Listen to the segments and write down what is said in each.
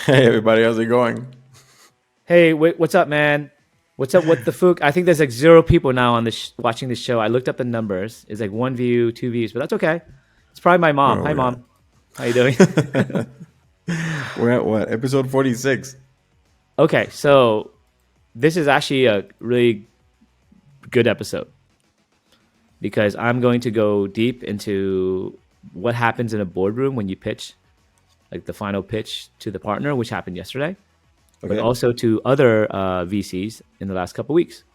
Hey everybody, how's it going? Hey, what's up, man? What's up with the Phuc? I think there's like zero people now on this watching this show. I looked up the numbers. It's like one view, two views, but that's okay. It's probably my mom. Where are Hi, we mom. How you doing? at? We're at what? Episode 46. Okay, so this is actually a really good episode because I'm going to go deep into what happens in a boardroom when you pitch, like the final pitch to the partner, which happened yesterday, but Okay. also to other VCs in the last couple weeks,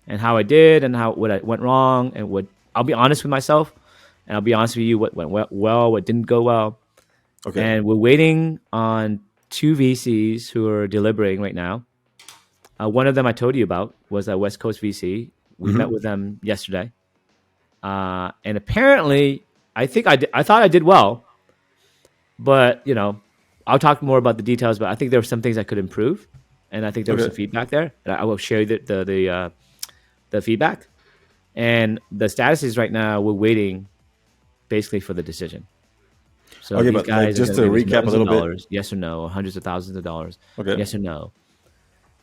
and how I did, and how what I went wrong, and what I'll be honest with myself, and I'll be honest with you what went well, what didn't go well, Okay. and we're waiting on two VCs who are deliberating right now. One of them I told you about was a West Coast VC. We met with them yesterday, and apparently, I thought I did well, but I'll talk more about the details. But I think there were some things I could improve, and I think there was some Okay. feedback there. And I will share the feedback. And the status is right now we're waiting basically for the decision. So Okay, these but like guys are just going to to give us recap a millions of little bit. dollars, yes or no, or hundreds of thousands of dollars, Okay. yes or no.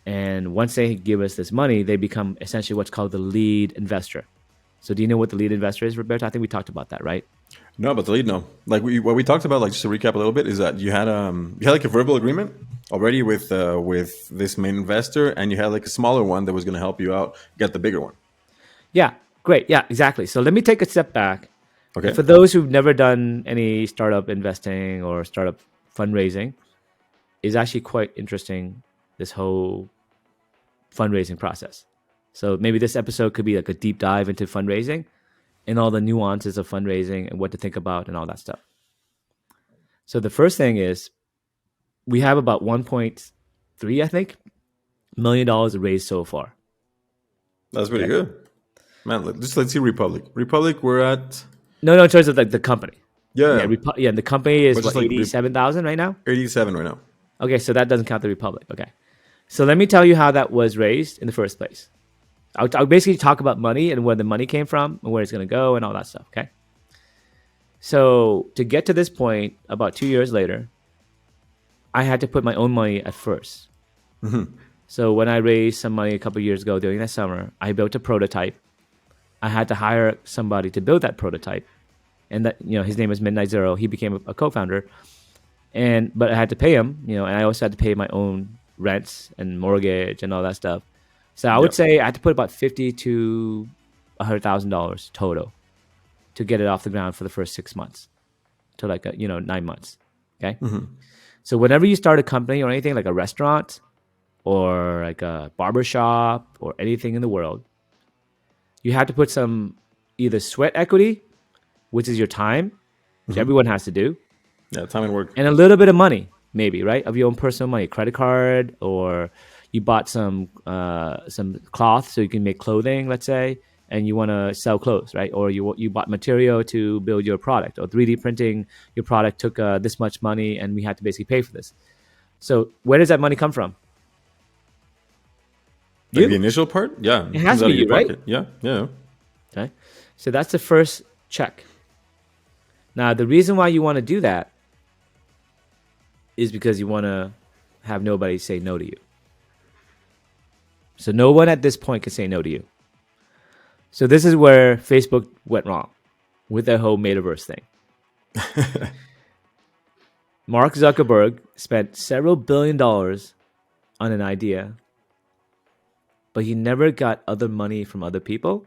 And once they give us this money, they become essentially what's called the lead investor. So do you know what the lead investor is, Roberto? I think we talked about that, right? No, but the lead, no. Like what we talked about, like just to recap a little bit, is that you had like a verbal agreement already with this main investor, and you had like a smaller one that was going to help you out get the bigger one. Yeah, great. Yeah, exactly. So let me take a step back. And Okay. for those who've never done any startup investing or startup fundraising, is actually quite interesting, this whole fundraising process. So maybe this episode could be like a deep dive into fundraising and all the nuances of fundraising and what to think about and all that stuff. So the first thing is we have about 1.3, I think, $1 million raised so far. That's pretty Okay. good. Man, let's see Republic. Republic, we're at No, in terms of like the company. yeah, Yeah, yeah. yeah, the company is But just what, like 87,000 right now? 87 right now. Okay, so that doesn't count the Republic. Okay. So let me tell you how that was raised in the first place. I'll basically talk about money and where the money came from and where it's going to go and all that stuff. Okay. So to get to this point, about 2 years later, I had to put my own money at first. So when I raised some money a couple of years ago during that summer, I built a prototype. I had to hire somebody to build that prototype, and that his name is Midnight Zero. He became a co-founder, but I had to pay him, and I also had to pay my own rents and mortgage and all that stuff. So I Yeah. would say I had to put about $50 to $100,000 total to get it off the ground for the first 6 months to like 9 months. Okay. So whenever you start a company or anything like a restaurant or like a barber shop or anything in the world, you have to put some either sweat equity, which is your time, which everyone has to do, Yeah, time and work. and a little bit of money, maybe, right, of your own personal money, credit card, or you bought some cloth so you can make clothing, let's say, and you want to sell clothes, right? Or you bought material to build your product, or 3D printing your product took this much money, and we had to basically pay for this. So where does that money come from? Like the You. initial part? Yeah. It It has comes to out be of your you, right? pocket. Yeah. Yeah. Okay. So that's the first check. Now, the reason why you want to do that is because you want to have nobody say no to you. So no one at this point can say no to you. So this is where Facebook went wrong with their whole metaverse thing. Mark Zuckerberg spent several $billion on an idea, but he never got other money from other people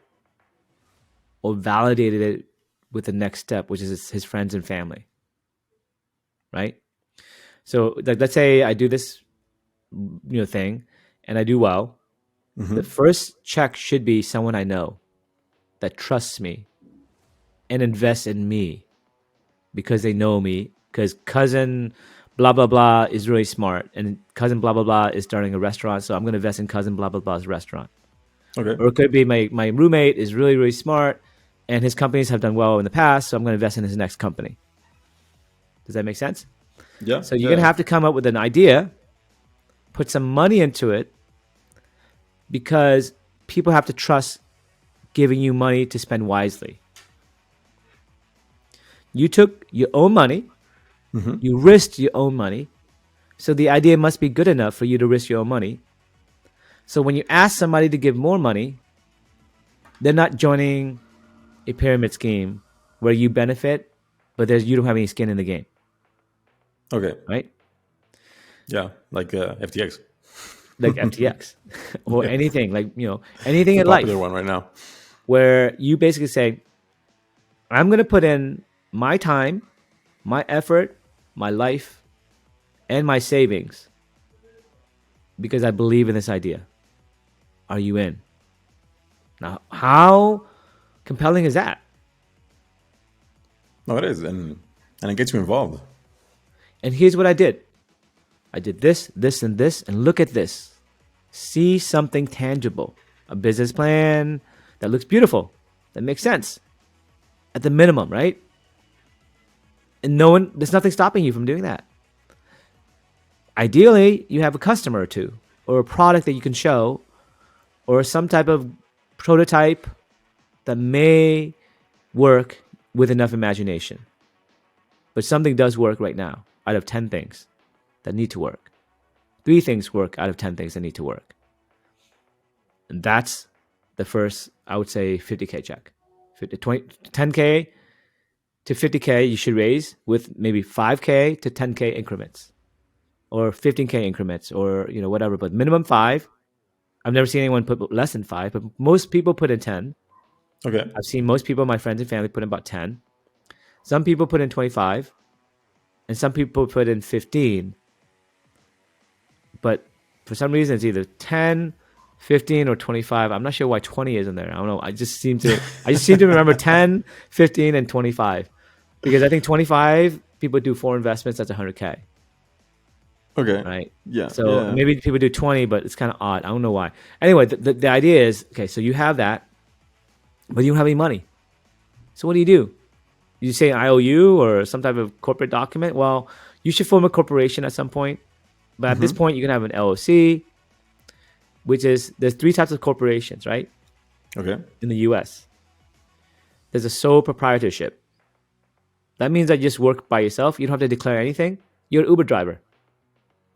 or validated it with the next step, which is his friends and family, right? So like, let's say I do this thing and I do well. The first check should be someone I know that trusts me and invests in me because they know me, because cousin blah blah blah is really smart and cousin blah blah blah is starting a restaurant, so I'm going to invest in cousin blah blah blah's restaurant. Okay. Or it could be my roommate is really really smart and his companies have done well in the past, so I'm going to invest in his next company. Does that make sense? Yeah. So you're going to Yeah. have to come up with an idea, put some money into it, because people have to trust giving you money to spend wisely. You took your own money, you risked your own money, So the idea must be good enough for you to risk your own money. So when you ask somebody to give more money, they're not joining a pyramid scheme where you benefit, but you don't have any skin in the game, Okay. right? Yeah, like FTX. Like FTX or Yeah, anything, like, anything the in life popular one right now. where you basically say, I'm going to put in my time, my effort, my life, and my savings because I believe in this idea. Are you in? Now, how compelling is that? No, it is, and it gets you involved. And here's what I did. I did this, this, and this, and look at this. See something tangible. A business plan that looks beautiful, that makes sense. At the minimum, right? And there's nothing stopping you from doing that. Ideally, you have a customer or two, or a product that you can show, or some type of prototype that may work with enough imagination. But something does work right now out of 10 things that need to work. 3 things work out of 10 things that need to work. And that's the first, I would say, 50K check. 10K to 50K you should raise with maybe 5K to 10K increments or 15K increments or whatever, but minimum 5. I've never seen anyone put less than 5, but most people put in 10. Okay. I've seen most people, my friends and family, put in about 10. Some people put in 25, and some people put in 15. But for some reason, it's either 10, 15, or 25. I'm not sure why 20 is in there. I don't know. I just seem to remember 10, 15, and 25 because I think 25 people do 4 investments. That's 100K. Okay. Right. Yeah. So yeah. maybe people do 20, but it's kind of odd. I don't know why. Anyway, the idea is, okay, so you have that, but you don't have any money. So what do? You say an IOU or some type of corporate document? Well, you should form a corporation at some point. But at this point, you can have an LLC, which is, there's 3 types of corporations, right? Okay. In the US. There's a sole proprietorship. That means that you just work by yourself. You don't have to declare anything. You're an Uber driver.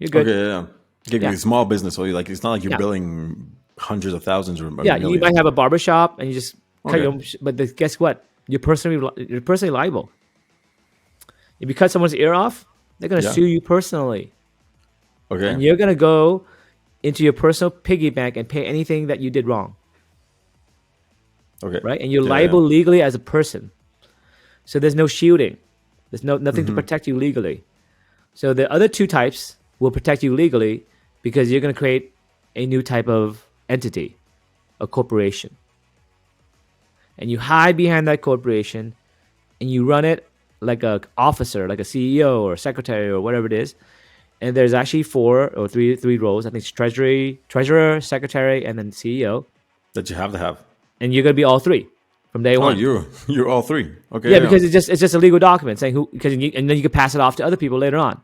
You're good. Okay. Yeah. Give you a small business, so it's not like you're billing hundreds of thousands or millions. You might have a barbershop and you just cut your own, but guess what? You're personally liable. If you cut someone's ear off, they're going to sue you personally. Okay. And you're going to go into your personal piggy bank and pay anything that you did wrong. Okay. Right? And you're liable legally as a person. So there's no shielding. There's nothing to protect you legally. So the other 2 types will protect you legally because you're going to create a new type of entity, a corporation. And you hide behind that corporation and you run it like an officer, like a CEO or secretary or whatever it is. And there's actually 4 or 3 roles. I think it's treasurer, secretary, and then CEO. That you have to have. And you're going to be all 3 from day one. Oh, you're all 3. Okay. Yeah, because it's just a legal document saying who, and then you can pass it off to other people later on.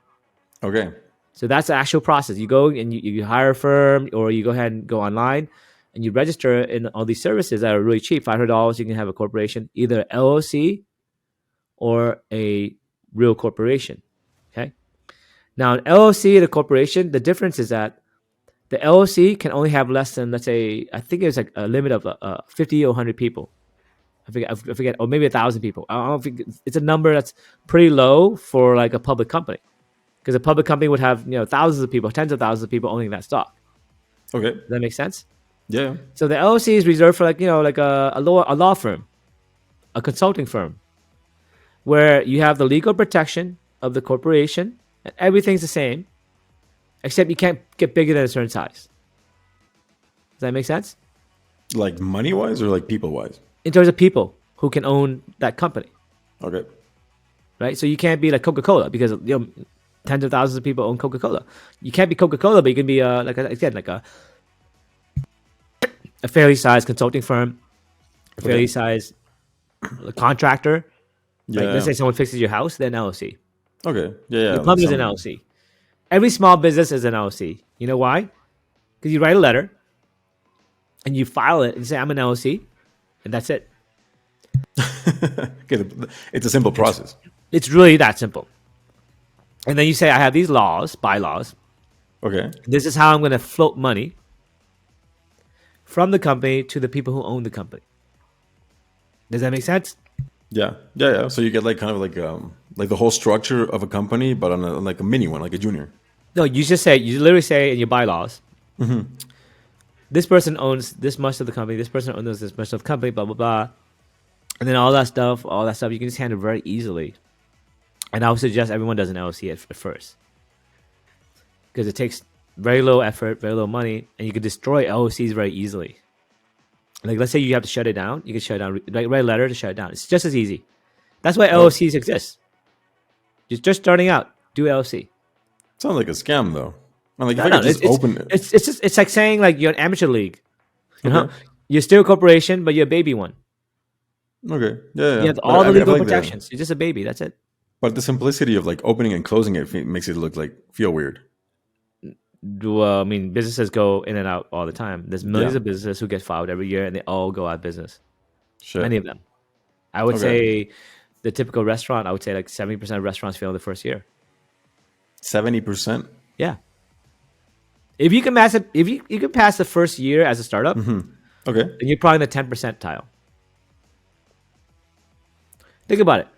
Okay. So that's the actual process. You go and you hire a firm, or you go ahead and go online and you register in all these services that are really cheap. $500, you can have a corporation, either LLC or a real corporation. Okay. Now, an LLC and a corporation, the difference is that the LLC can only have less than, let's say, I think it was like a limit of 50 or 100 people. I forget, or maybe 1,000 people. I don't think it's a number that's pretty low for like a public company, because a public company would have thousands of people, tens of thousands of people owning that stock. Okay. Does that make sense? Yeah. So the LLC is reserved for like a law firm, a consulting firm, where you have the legal protection of the corporation and everything's the same, except you can't get bigger than a certain size. Does that make sense? Like money wise or like people wise? In terms of people who can own that company. Okay. Right? So you can't be like Coca-Cola, because tens of thousands of people own Coca-Cola. You can't be Coca-Cola, but you can be like a fairly sized consulting firm, a fairly sized contractor. Yeah. Like, let's say someone fixes your house, then LLC. Okay. Yeah. Your plumber is an LLC. Every small business is an LLC. You know why? Because you write a letter and you file it and say, I'm an LLC, and that's it. Okay. It's a simple process. It's really that simple. And then you say, I have these laws, bylaws. Okay. This is how I'm going to float money from the company to the people who own the company. Does that make sense? Yeah. Yeah. Yeah. So you get like kind of like the whole structure of a company, but on like a mini one, like a junior. No, you literally say in your bylaws, this person owns this much of the company, this person owns this much of the company, blah, blah, blah. And then all that stuff, you can just handle very easily. And I would suggest everyone does an LLC at first. Because it takes very low effort, very low money, and you can destroy LLCs very easily. Like, let's say you have to shut it down. You can shut it down, like, write a letter to shut it down. It's just as easy. That's why LLCs exist. Just starting out, do LLC. Sounds like a scam, though. Like, No, if I could just open it. It's like saying like you're an amateur league. You know, you're still a corporation, but you're a baby one. Okay. Yeah. You have all the legal protections. You're just a baby. That's it. But the simplicity of like opening and closing it makes it look feel weird. Well, I mean, businesses go in and out all the time. There's millions of businesses who get filed every year, and they all go out of business. Sure. Many of them. I would say the typical restaurant, I would say like 70% of restaurants fail the first year. 70%? Yeah. If you can pass it, if you can pass the first year as a startup, okay, then you're probably in the 10th percentile. Think about it.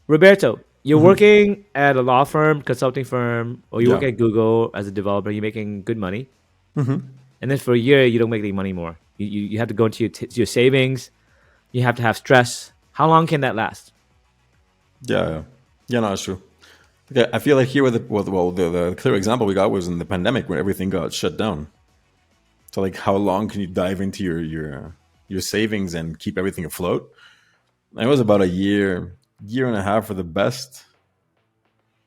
Roberto, you're working at a law firm, consulting firm, or you work at Google as a developer. You're making good money. And then for a year, you don't make any money more. You have to go into your savings. You have to have stress. How long can that last? Yeah, no, that's true. Okay, I feel like here the clear example we got was in the pandemic when everything got shut down. So like, how long can you dive into your savings and keep everything afloat? It was about a year and a half for the best.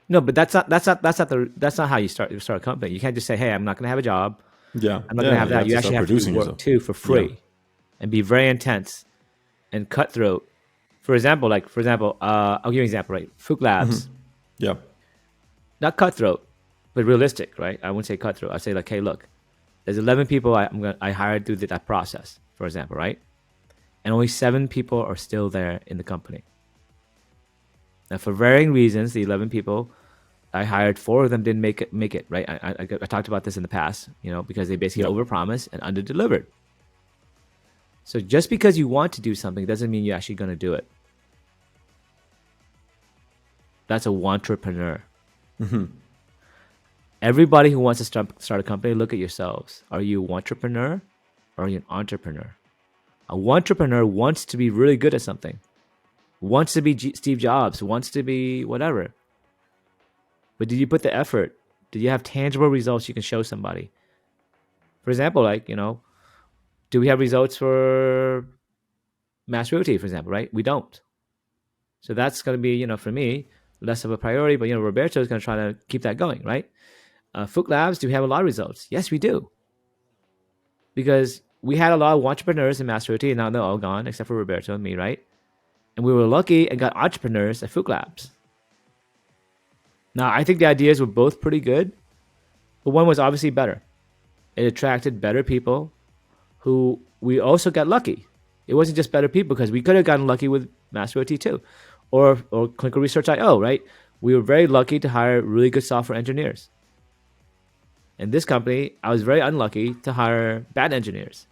No, but that's not how you start a company. You can't just say, "Hey, I'm not going to have a job. Yeah, I'm not going to have that." You actually have to do work yourself too for free, and be very intense and cutthroat. For example, I'll give you an example. Right, Phuc Labs. Yeah. Not cutthroat, but realistic, right? I wouldn't say cutthroat. I'd say like, hey, look, there's 11 people I hired through that process, for example, right? And only 7 people are still there in the company. Now, for varying reasons, the 11 people I hired, 4 of them didn't make it, right? I talked about this in the past, because they basically overpromised and underdelivered. So just because you want to do something doesn't mean you're actually going to do it. That's a wantrepreneur. Everybody who wants to start a company, look at yourselves. Are you a wantrepreneur or are you an entrepreneur? A wantrepreneur wants to be really good at something, wants to be Steve Jobs, wants to be whatever. But did you put the effort? Did you have tangible results you can show somebody? For example, do we have results for Mass Realty, for example, right? We don't. So that's going to be, for me, less of a priority, but Roberto is going to try to keep that going, right? Phuc Labs, do we have a lot of results? Yes, we do. Because we had a lot of entrepreneurs in Mass Realty, and now they're all gone, except for Roberto and me, right? And we were lucky and got entrepreneurs at Phuc Labs. Now, I think the ideas were both pretty good, but one was obviously better. It attracted better people who we also got lucky. It wasn't just better people, because we could have gotten lucky with Mass Realty too. Or Clinical Research IO, right? We were very lucky to hire really good software engineers. In this company, I was very unlucky to hire bad engineers.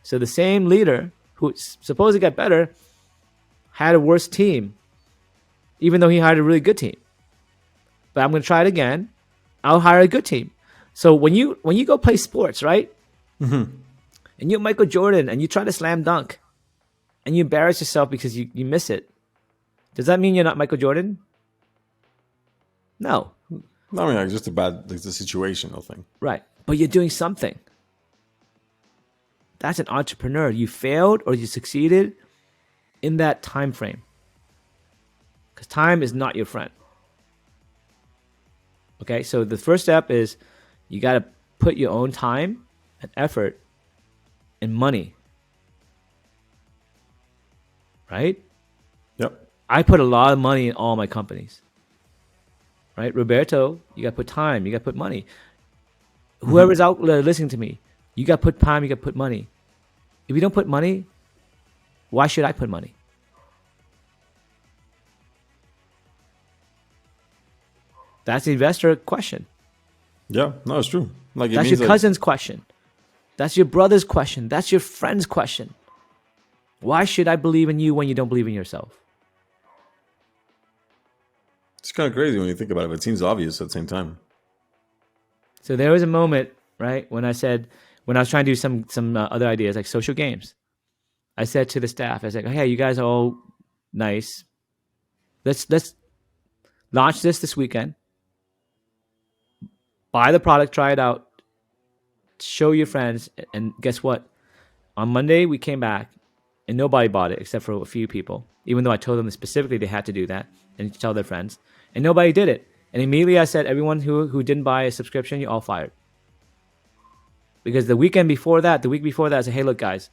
So the same leader who supposedly got better had a worse team, even though he hired a really good team. But I'm going to try it again. I'll hire a good team. So when you go play sports, right? And you're Michael Jordan and you try to slam dunk and you embarrass yourself because you miss it. Does that mean you're not Michael Jordan? No. I mean, it's just it's a situational thing. Right. But you're doing something. That's an entrepreneur. You failed or you succeeded in that time frame. Because time is not your friend. Okay, so the first step is you got to put your own time and effort and money. Right? Yep. I put a lot of money in all my companies. Right? Roberto, you got to put time, you got to put money. Whoever's out there listening to me, you got to put time, you got to put money. If you don't put money, why should I put money? That's the investor question. Yeah, no, it's true. Like it That's means your like cousin's question. That's your brother's question. That's your friend's question. Why should I believe in you when you don't believe in yourself? it's kind of crazy when you think about it. But it seems obvious at the same time. So there was a moment, right, when I was trying to do some other ideas like social games. I said to the staff, I was like, "Hey, you guys are all nice. Let's launch this weekend. Buy the product, try it out, show your friends, and guess what? On Monday we came back, and nobody bought it except for a few people. Even though I told them specifically they had to do that and tell their friends, and nobody did it. And immediately I said, everyone who didn't buy a subscription, you're all fired. Because the week before that, I said, hey, look, guys,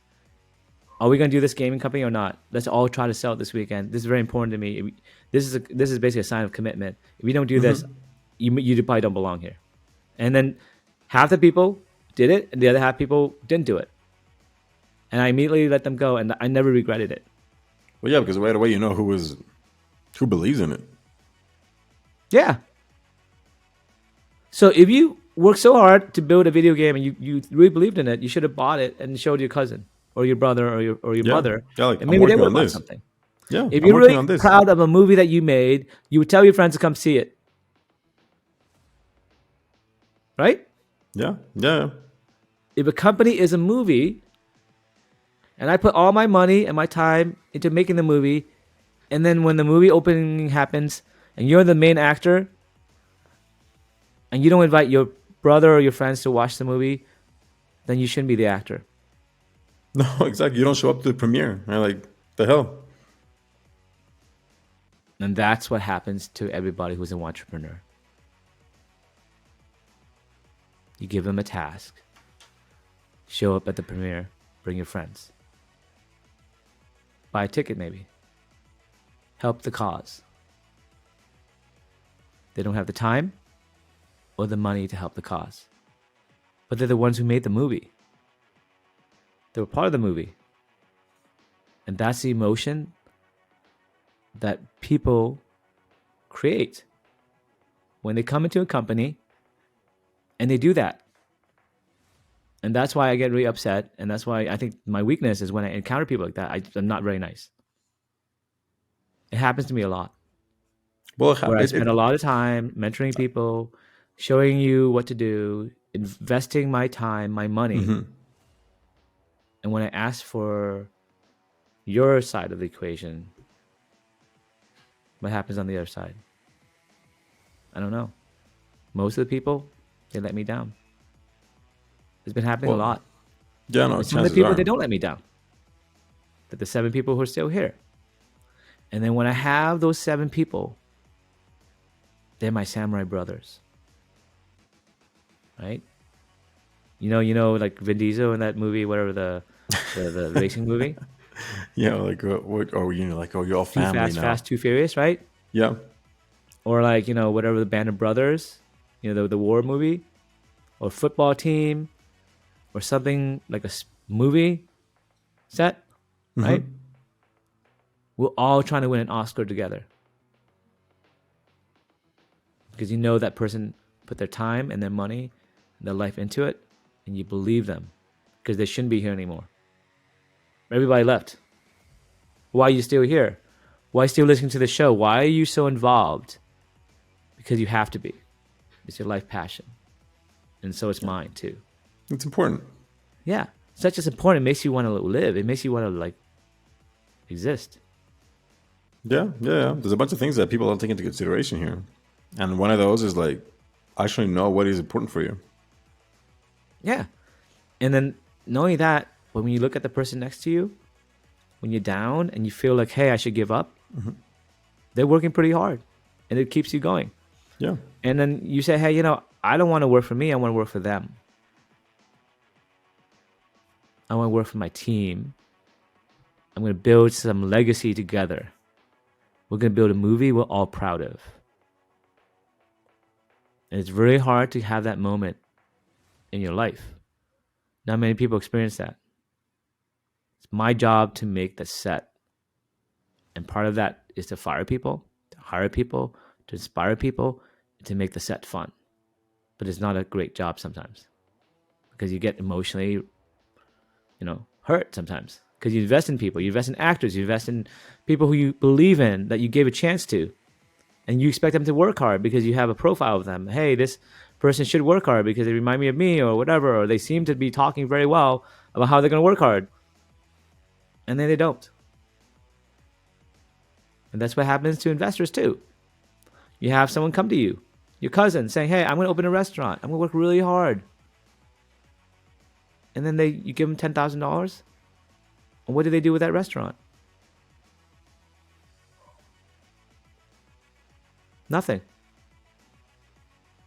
are we going to do this gaming company or not? Let's all try to sell it this weekend. This is very important to me. This is basically a sign of commitment. If we don't do this, you probably don't belong here. And then half the people did it, and the other half people didn't do it. And I immediately let them go, and I never regretted it. Well, yeah, because right away you know who believes in it. Yeah. So if you work so hard to build a video game and you really believed in it, you should have bought it and showed your cousin or your brother or your mother, Yeah, like, and I'm maybe they working would on have bought this. something. Yeah, If I'm you're working really on this. proud of a movie that you made, you would tell your friends to come see it. Right? Yeah, yeah. If a company is a movie and I put all my money and my time into making the movie, and then when the movie opening happens and you're the main actor and you don't invite your brother or your friends to watch the movie, then you shouldn't be the actor. No, exactly. You don't show up to the premiere. Right? Like, the hell? And that's what happens to everybody who's an entrepreneur. You give them a task, show up at the premiere, bring your friends, buy a ticket maybe, help the cause. They don't have the time or the money to help the cause, but they're the ones who made the movie. They were part of the movie. And that's the emotion that people create when they come into a company and they do that. And that's why I get really upset. And that's why I think my weakness is when I encounter people like that, I'm not very nice. It happens to me a lot. Well, Where I spend a lot of time mentoring people, showing you what to do, investing my time, my money. And when I ask for your side of the equation, what happens on the other side? I don't know. Most of the people, they let me down. It's been happening a lot. Yeah, no, and some of the people, they don't let me down. That the 7 people who are still here. And then when I have those 7 people, they're my samurai brothers. Right? You know, like Vin Diesel in that movie, whatever the racing movie. Yeah, like what? Oh, like you're all family now. Fast, Too Furious, right? Yeah. Or like whatever the Band of Brothers, the war movie, or football team, or something like a movie set, right? We're all trying to win an Oscar together because that person put their time and their money, and their life into it, and you believe them because they shouldn't be here anymore. Everybody left. Why are you still here? Why still listening to the show? Why are you so involved? Because you have to be. It's your life passion. And so it's mine too. It's important. Yeah. It's not just important. It makes you want to live. It makes you want to exist. Yeah. There's a bunch of things that people don't take into consideration here. And one of those is actually know what is important for you. Yeah. And then knowing that, when you look at the person next to you, when you're down and you feel like, hey, I should give up, they're working pretty hard and it keeps you going. Yeah. And then you say, hey, I don't want to work for me. I want to work for them. I want to work for my team. I'm going to build some legacy together. We're going to build a movie we're all proud of. And it's very hard to have that moment in your life. Not many people experience that. It's my job to make the set. And part of that is to fire people, to hire people, to inspire people, to make the set fun, but it's not a great job sometimes because you get emotionally, hurt sometimes because you invest in people, you invest in actors, you invest in people who you believe in that you gave a chance to, and you expect them to work hard because you have a profile of them. Hey, this person should work hard because they remind me of me or whatever, or they seem to be talking very well about how they're going to work hard, and then they don't. And that's what happens to investors too. You have someone come to you, your cousin, saying, hey, I'm going to open a restaurant. I'm going to work really hard. And then you give them $10,000. And what do they do with that restaurant? Nothing.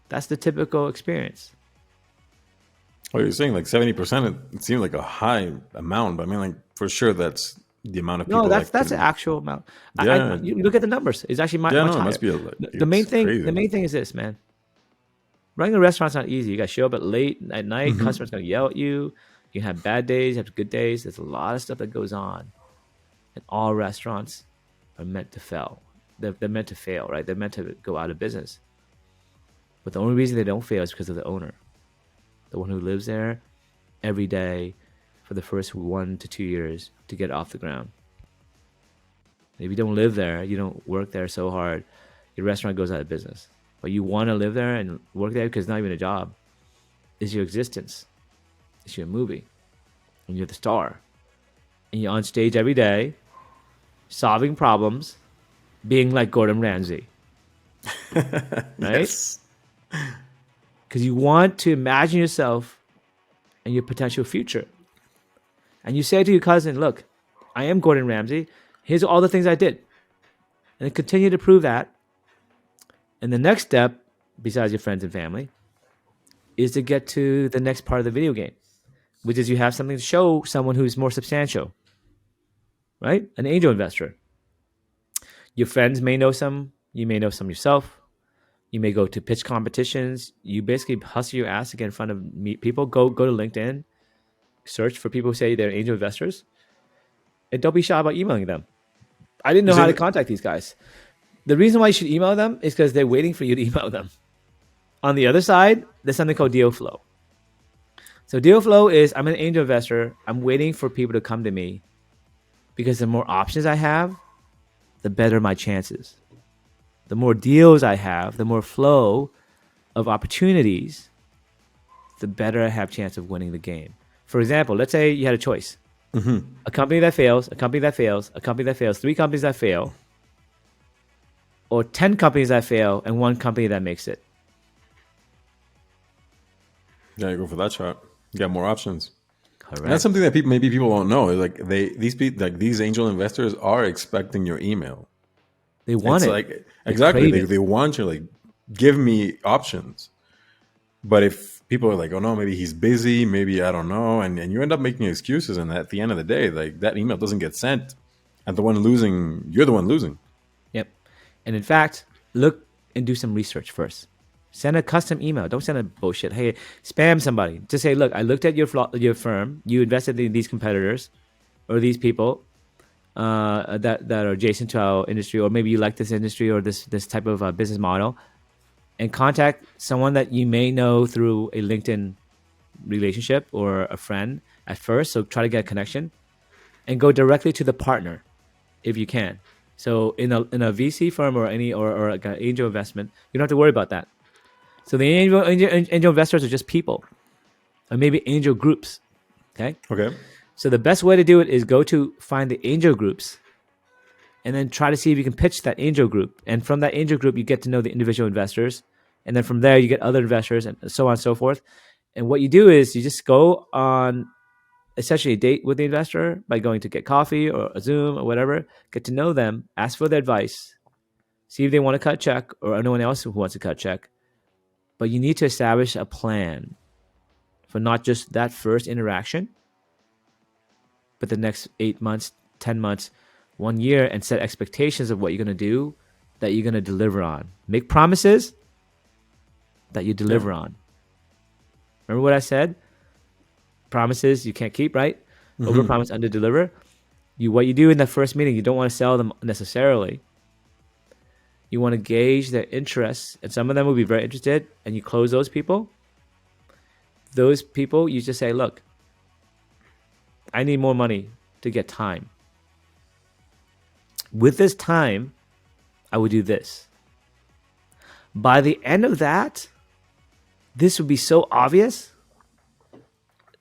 That's the typical experience. Oh, you're saying like 70%? It seemed like a high amount, but I mean, like for sure, that's the amount of people. No, that's the actual amount. Yeah. You look at the numbers. It's actually much no, higher. it must be The main thing. crazy. The main thing is this, man. Running a restaurant's not easy. You got to show up at late at night. Mm-hmm. Customers gonna yell at you. You have bad days. You have good days. There's a lot of stuff that goes on. And all restaurants are meant to fail. They're meant to fail, right? They're meant to go out of business. But the only reason they don't fail is because of the owner, the one who lives there every day for the first 1 to 2 years to get off the ground. If you don't live there, you don't work there so hard, your restaurant goes out of business. But you want to live there and work there because it's not even a job. It's your existence. It's your movie. And you're the star. And you're on stage every day, solving problems, being like Gordon Ramsay. Right? Yes. Because you want to imagine yourself and your potential future. And you say to your cousin, look, I am Gordon Ramsay. Here's all the things I did. And then continue to prove that. And the next step, besides your friends and family, is to get to the next part of the video game, which is you have something to show someone who's more substantial, right? An angel investor. Your friends may know some. You may know some yourself. You may go to pitch competitions. You basically hustle your ass to get in front of people. Go to LinkedIn. Search for people who say they're angel investors. And don't be shy about emailing them. I didn't know how to contact these guys. The reason why you should email them is because they're waiting for you to email them. On the other side, there's something called deal flow. So deal flow is I'm an angel investor. I'm waiting for people to come to me because the more options I have, the better my chances. The more deals I have, the more flow of opportunities, the better I have chance of winning the game. For example, let's say you had a choice. Mm-hmm. A company that fails, a company that fails, a company that fails, 3 companies that fail, or 10 companies that fail and 1 company that makes it. Yeah, you go for that shot. You got more options. Correct. And that's something that maybe people don't know. Like these angel investors are expecting your email. They want it. Like exactly. crave it. They want you, like, give me options. But if people are like, oh no, maybe he's busy, maybe I don't know, and you end up making excuses, and at the end of the day, like, that email doesn't get sent, and you're the one losing. Yep. And in fact, look and do some research first. Send a custom email. Don't send a bullshit. Hey, spam somebody. Just say, look, I looked at your firm. You invested in these competitors or these people that are adjacent to our industry, or maybe you like this industry or this type of business model, and contact someone that you may know through a LinkedIn relationship or a friend at first. So try to get a connection and go directly to the partner if you can. So in a VC firm or like an angel investment, you don't have to worry about that. So the angel investors are just people, or maybe angel groups. Okay. So the best way to do it is find the angel groups, and then try to see if you can pitch that angel group. And from that angel group, you get to know the individual investors, and then from there you get other investors, and so on and so forth. And what you do is you just go on essentially a date with the investor by going to get coffee or a Zoom or whatever. Get to know them, ask for their advice, see if they want to cut a check or anyone else who wants to cut a check. But you need to establish a plan for not just that first interaction, but the next 8 months, 10 months, 1 year, and set expectations of what you're going to do that you're going to deliver on. Make promises that you deliver on. Remember what I said? Promises you can't keep, right? Mm-hmm. Overpromise, underdeliver. What you do in the first meeting, you don't want to sell them necessarily. You want to gauge their interests, and some of them will be very interested, and you close those people. Those people, you just say, look, I need more money to get time. With this time, I would do this. By the end of that, this would be so obvious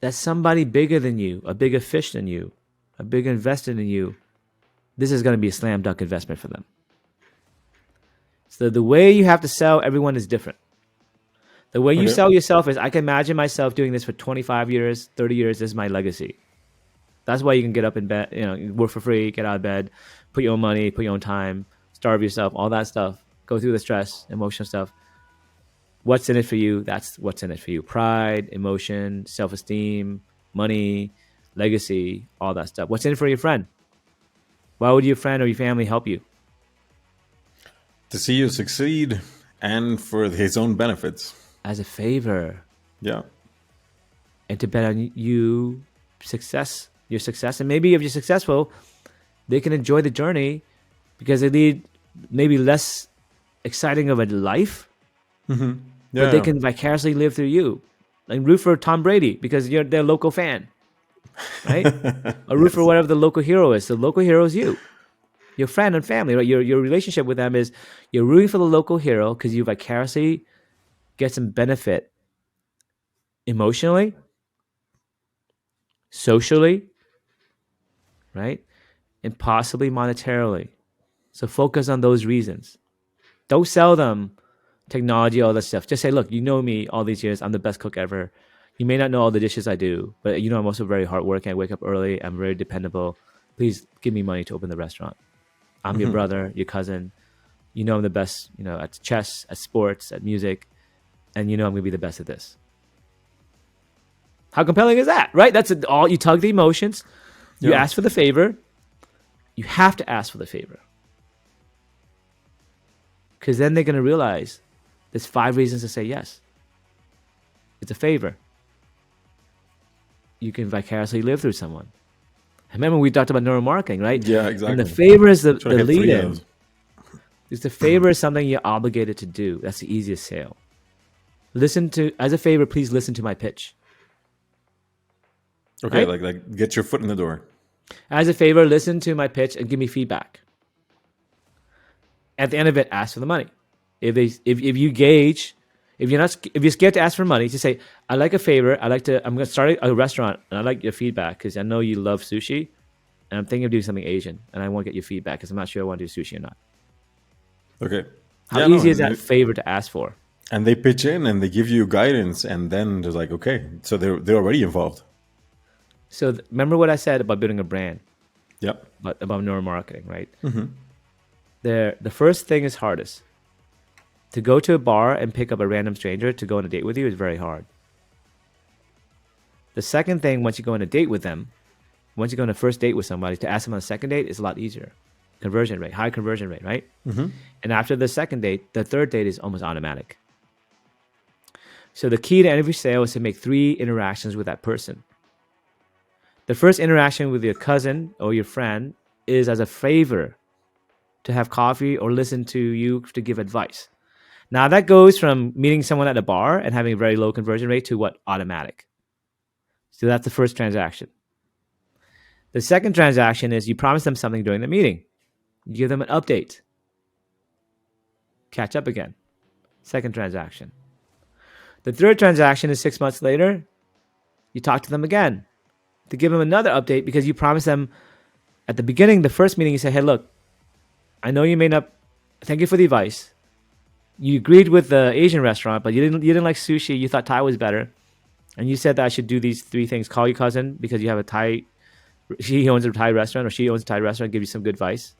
that somebody bigger than you, a bigger fish than you, a bigger investor than you, this is going to be a slam dunk investment for them. So the way you have to sell everyone is different. The way you sell yourself is, I can imagine myself doing this for 25 years, 30 years. This is my legacy. That's why you can get up in bed, work for free, get out of bed, put your own money, put your own time, starve yourself, all that stuff. Go through the stress, emotional stuff. What's in it for you? That's what's in it for you. Pride, emotion, self-esteem, money, legacy, all that stuff. What's in it for your friend? Why would your friend or your family help you? To see you succeed and for his own benefits. As a favor. Yeah. And to bet on your success. And maybe if you're successful, they can enjoy the journey because they lead maybe less exciting of a life. Mm-hmm. Yeah, but they can vicariously live through you. Like root for Tom Brady because you're their local fan. Right? Or root for whatever the local hero is. The local hero is you. Your friend and family, right? Your relationship with them is you're rooting for the local hero because you vicariously get some benefit emotionally, socially, right? And possibly monetarily. So focus on those reasons. Don't sell them technology, all that stuff. Just say, look, you know me all these years. I'm the best cook ever. You may not know all the dishes I do, but I'm also very hardworking. I wake up early. I'm very dependable. Please give me money to open the restaurant. I'm your brother, your cousin. I'm the best, at chess, at sports, at music. And I'm going to be the best at this. How compelling is that, right? That's all. You tug the emotions. You ask for the favor. You have to ask for the favor. Because then they're going to realize there's 5 reasons to say yes. It's a favor. You can vicariously live through someone. Remember we talked about neuromarketing, right? Yeah, exactly. And the favor is the lead-in. Because the favor is something you're obligated to do. That's the easiest sale. As a favor, please listen to my pitch. Okay, right? like get your foot in the door. As a favor, listen to my pitch and give me feedback. At the end of it, ask for the money. If you gauge, if you're scared to ask for money, just say, I like a favor. I'm going to start a restaurant and I like your feedback because I know you love sushi and I'm thinking of doing something Asian and I want to get your feedback because I'm not sure I want to do sushi or not. Okay. How easy is that favor to ask for? And they pitch in and they give you guidance and then they're like, okay, so they're already involved. So remember what I said about building a brand? Yep. About neuromarketing, right? Mm-hmm. The first thing is hardest. To go to a bar and pick up a random stranger to go on a date with you is very hard. The second thing, once you go on a date with them, once you go on a first date with somebody, to ask them on a second date is a lot easier. Conversion rate, high conversion rate, right? Mm-hmm. And after the second date, the third date is almost automatic. So the key to every sale is to make 3 interactions with that person. The first interaction with your cousin or your friend is as a favor to have coffee or listen to you to give advice. Now that goes from meeting someone at a bar and having a very low conversion rate to what? Automatic. So that's the first transaction. The second transaction is you promise them something during the meeting. You give them an update. Catch up again. Second transaction. The third transaction is 6 months later. You talk to them again to give them another update because you promised them at the beginning, the first meeting, you say, hey, look, I know you may not, thank you for the advice. You agreed with the Asian restaurant, but you didn't like sushi. You thought Thai was better. And you said that I should do these 3 things. Call your cousin because you have a Thai, he owns a Thai restaurant or she owns a Thai restaurant, give you some good advice.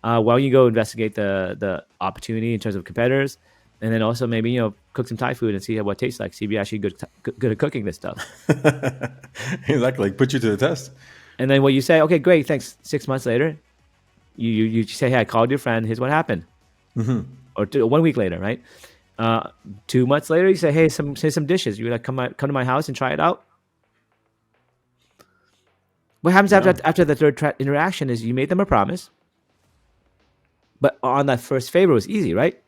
Why don't you go investigate the opportunity in terms of competitors? And then also maybe, cook some Thai food and see what it tastes like. See if you're actually good at cooking this stuff. Exactly. Like put you to the test. And then what you say, okay, great, thanks. 6 months later, you say, hey, I called your friend. Here's what happened. Mm-hmm. Or 1 week later, right? 2 months later, you say, hey, say some dishes. You like come to my house and try it out. What happens after the third interaction is you made them a promise. But on that first favor, it was easy, right?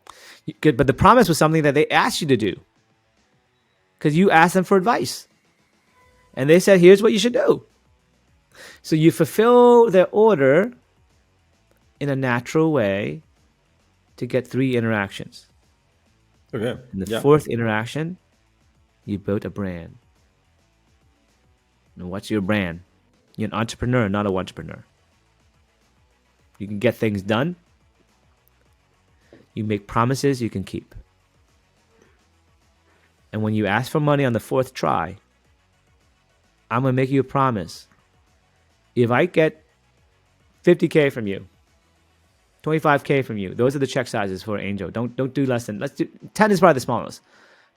But the promise was something that they asked you to do because you asked them for advice. And they said, here's what you should do. So you fulfill their order in a natural way to get 3 interactions. Okay. And the Yeah. 4th interaction, you built a brand. And what's your brand? You're an entrepreneur, not a entrepreneur. You can get things done. You make promises you can keep. And when you ask for money on the 4th try, I'm going to make you a promise. If I get 50K from you, 25K from you, those are the check sizes for Angel. Don't do less than, let's do, 10 is probably the smallest.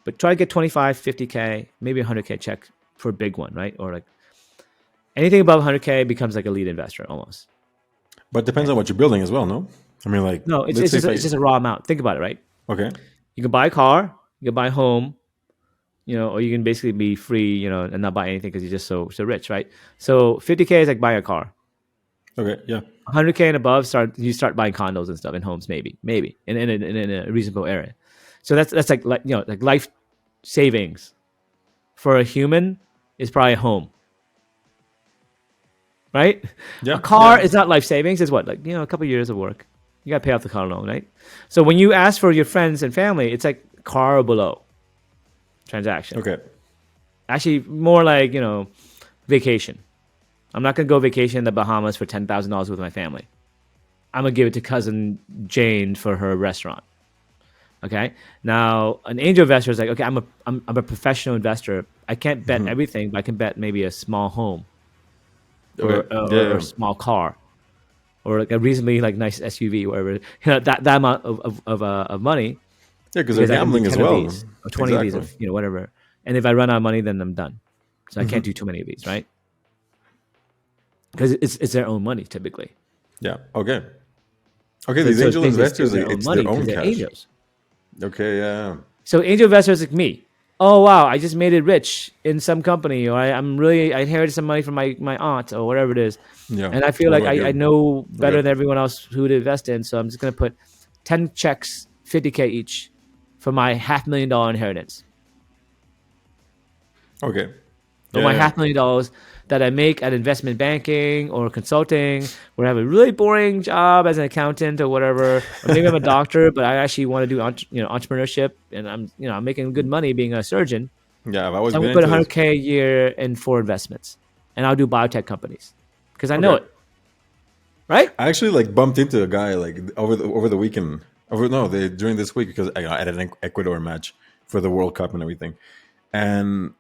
But try to get 25, 50K, maybe 100K check for a big one, right? Or like anything above 100K becomes like a lead investor almost. But depends on what you're building as well, no? I mean, like, No, it's just a raw amount. Think about it, right? Okay. You can buy a car, you can buy a home, or you can basically be free, and not buy anything because you're just so rich, right? So 50K is like buying a car. Okay. Yeah. 100K and above, you start buying condos and stuff and homes, maybe in a reasonable area. So that's like life savings for a human is probably a home, right? Yeah. A car is not life savings. It's what, like, a couple of years of work. You got to pay off the car loan, right? So when you ask for your friends and family, it's like car or below transaction. Okay. Actually, more like, vacation. I'm not going to go vacation in the Bahamas for $10,000 with my family. I'm going to give it to cousin Jane for her restaurant. Okay. Now, an angel investor is like, okay, I'm a professional investor. I can't bet everything, but I can bet maybe a small home or a small car or like a reasonably like nice SUV, whatever. That amount of money. Yeah, because they're gambling as well. Or 20 of these, whatever. And if I run out of money, then I'm done. So I can't do too many of these, right? Because it's their own money typically. Yeah. Okay. Okay. These angel investors, it's their own cash. Angels. Okay. Yeah. So angel investors like me. Oh wow! I just made it rich in some company, or I inherited some money from my aunt, or whatever it is. Yeah. And I feel like I know better than everyone else who to invest in, so I'm just gonna put 10 checks, 50K each, for my $500,000 inheritance. Okay. Or my $500,000 that I make at investment banking or consulting, where I have a really boring job as an accountant or whatever, or maybe I'm a doctor, but I actually want to do entrepreneurship, and I'm making good money being a surgeon. Yeah, I've always So I'm been gonna put into $100K a year in 4 investments, and I'll do biotech companies because I know it, right? I actually like bumped into a guy like over the weekend. During this week because I had an Ecuador match for the World Cup and everything, and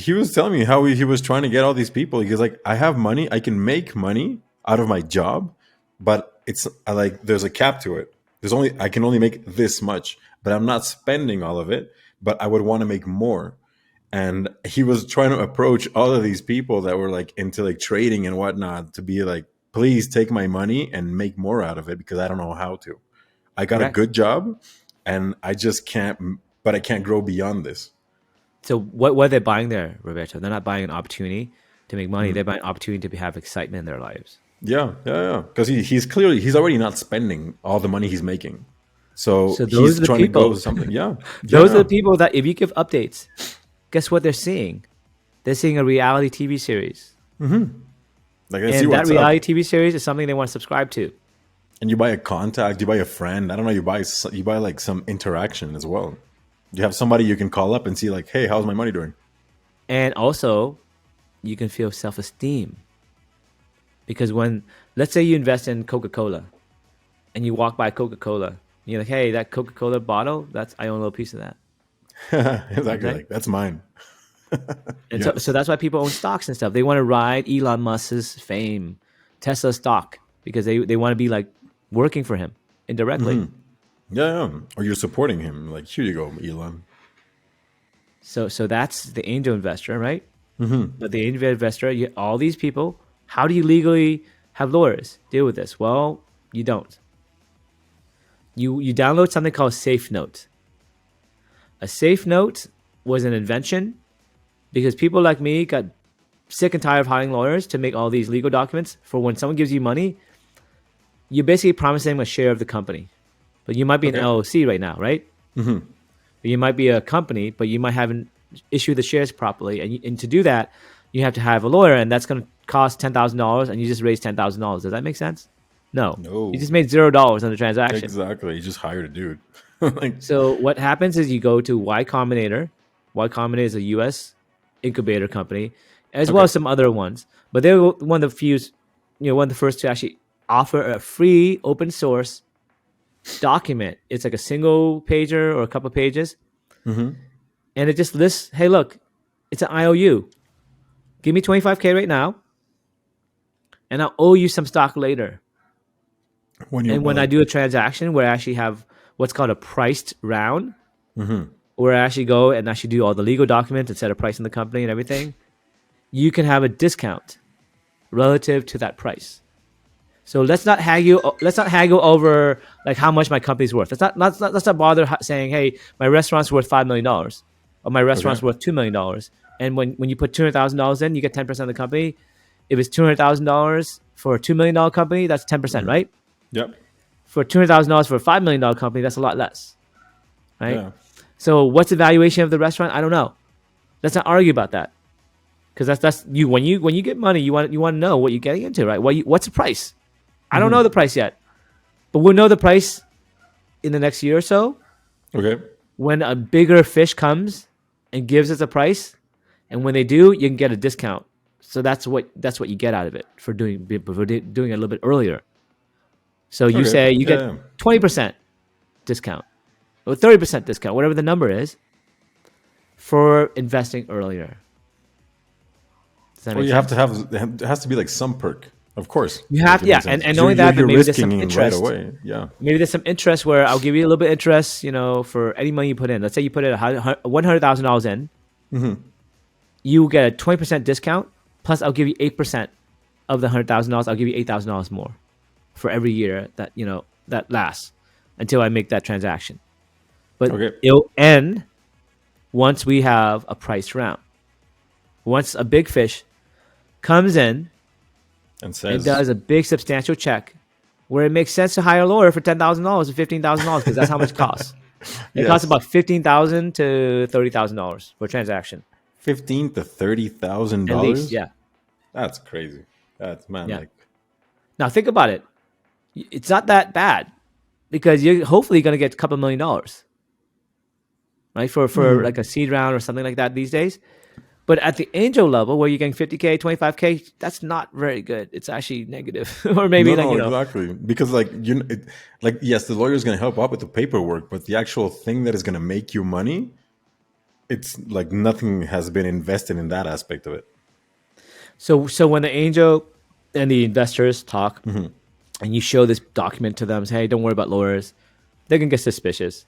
he was telling me how he was trying to get all these people. He was like, I have money, I can make money out of my job, but it's like there's a cap to it. I can only make this much, but I'm not spending all of it. But I would want to make more. And he was trying to approach all of these people that were like into like trading and whatnot to be like, please take my money and make more out of it because I don't know how to. I got a good job and I just can't, but I can't grow beyond this. So what are they buying there, Roberto? They're not buying an opportunity to make money. They're buying an opportunity to have excitement in their lives. Yeah. Because he's already not spending all the money he's making. So those he's trying to go something. Yeah. Those are the people that if you give updates, guess what they're seeing? They're seeing a reality TV series. Mm-hmm. Like and that reality TV series is something they want to subscribe to. And you buy a contact, you buy a friend. I don't know. You buy like some interaction as well. You have somebody you can call up and see like, hey, how's my money doing? And also, you can feel self-esteem. Because let's say you invest in Coca-Cola and you walk by Coca-Cola, and you're like, hey, that Coca-Cola bottle, I own a little piece of that. Exactly. Okay? Like, that's mine. And so that's why people own stocks and stuff. They want to ride Elon Musk's fame, Tesla stock, because they want to be like working for him indirectly. Mm-hmm. Yeah. Or you're supporting him. Like, here you go, Elon. So that's the angel investor, right? Mm-hmm. But the angel investor, all these people, how do you legally have lawyers deal with this? Well, you don't. You download something called Safe Note. A Safe Note was an invention because people like me got sick and tired of hiring lawyers to make all these legal documents for when someone gives you money. you're basically promising them a share of the company. But you might be an Okay. LLC right now, right? Mm-hmm. You might be a company, but you might haven't issued the shares properly. And to do that, you have to have a lawyer, and that's going to cost $10,000, and you just raised $10,000. Does that make sense? No. You No. just made $0 on the transaction. Exactly. You just hired a dude. Like, So what happens is you go to Y Combinator. Y Combinator is a U.S. incubator company, as well okay. as some other ones. But they're one of the few, one of the first to actually offer a free open source document. It's like a single pager or a couple pages, Mm-hmm. and it just lists, hey, look, it's an IOU. Give me 25K right now, and I'll owe you some stock later. When you And when I like, do a transaction where I actually have what's called a priced round, mm-hmm. where I actually go and actually do all the legal documents and set a price in the company and everything, you can have a discount relative to that price. So let's not haggle. Let's not haggle over like how much my company's worth. Let's not bother saying, hey, my restaurant's worth $5 million, or my Okay. restaurant's worth $2 million. And when you put $200,000 in, you get 10% of the company. If it's $200,000 for a $2 million company, that's 10%, Mm-hmm. right? Yep. For $200,000 for a $5 million company, that's a lot less, right? Yeah. So what's the valuation of the restaurant? I don't know. Let's not argue about that, because that's you. When you get money, you want to know what you're getting into, right? What's the price? I don't Mm-hmm. know the price yet, but we'll know the price in the next year or so Okay. when a bigger fish comes and gives us a price. And when they do, you can get a discount. So that's what you get out of it for doing it a little bit earlier. So you Okay. say you Yeah. get Yeah. 20% discount or 30% discount, whatever the number is, for investing earlier. Does that Well, make you have sense? to have. There has to be like some perk, of course. You Like have, it yeah, makes sense. and 'Cause not only that, but you're maybe there's some risking in right interest. away. Yeah. Maybe there's some interest where I'll give you a little bit of interest, for any money you put in. Let's say you put in $100,000 in, Mm-hmm. you get a 20% discount. Plus, I'll give you 8% of the $100,000. I'll give you $8,000 more for every year that lasts until I make that transaction. But Okay. it'll end once we have a price round. Once a big fish comes in And and says, does a big substantial check, where it makes sense to hire a lawyer for $10,000 or $15,000, because that's how much it costs. It costs yes, about $15,000 to $30,000 for a transaction, $15,000 to at least. $30,000. Yeah, That's crazy. That's man, yeah. like Now think about it. It's not that bad, because you're hopefully going to get a couple $1 million, right? For like a seed round or something like that these days. But at the angel level, where you're getting 50K, 25K, that's not very good. It's actually negative, or maybe no, like no, exactly. Because like like yes, the lawyer is going to help out with the paperwork, but the actual thing that is going to make you money, it's like nothing has been invested in that aspect of it. So when the angel and the investors talk, and you show this document to them, say, hey, don't worry about lawyers, they can get suspicious.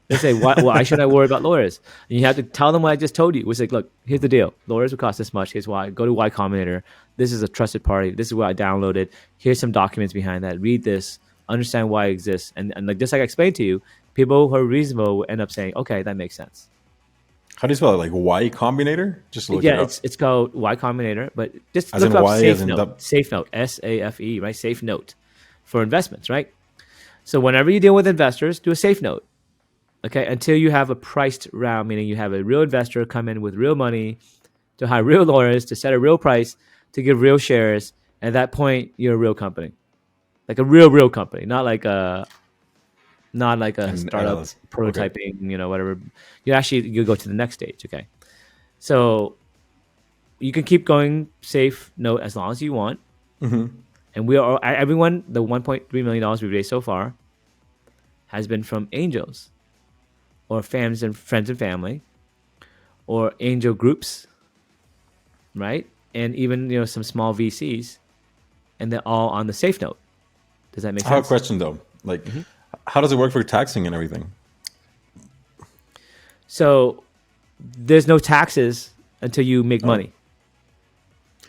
They say, why should I worry about lawyers? And you have to tell them what I just told you. It's like, look, here's the deal. Lawyers will cost this much. Here's why. Go to Y Combinator. This is a trusted party. This is what I downloaded. Here's some documents behind that. Read this. Understand why it exists. And like just like I explained to you, people who are reasonable will end up saying, okay, that makes sense. How do you spell it? Like Y Combinator? Just look Yeah, it up. it's called Y Combinator, but just As look in up Y, as Safe in Note. Safe Note, SAFE, right? Safe Note for investments, right? So whenever you deal with investors, do a Safe Note. Okay, until you have a priced round, meaning you have a real investor come in with real money to hire real lawyers to set a real price to give real shares. At that point, you're a real company, like a real company, not like a and startup LLC. Okay. prototyping, whatever. You go to the next stage. Okay, so you can keep going Safe Note as long as you want, and we are everyone. The $1.3 million we've raised so far has been from angels, or fans and friends and family, or angel groups, right? And even some small VCs, and they're all on the Safe Note. Does that make I have a sense? question though. Like, how does it work for taxing and everything? So there's no taxes until you make Oh, money,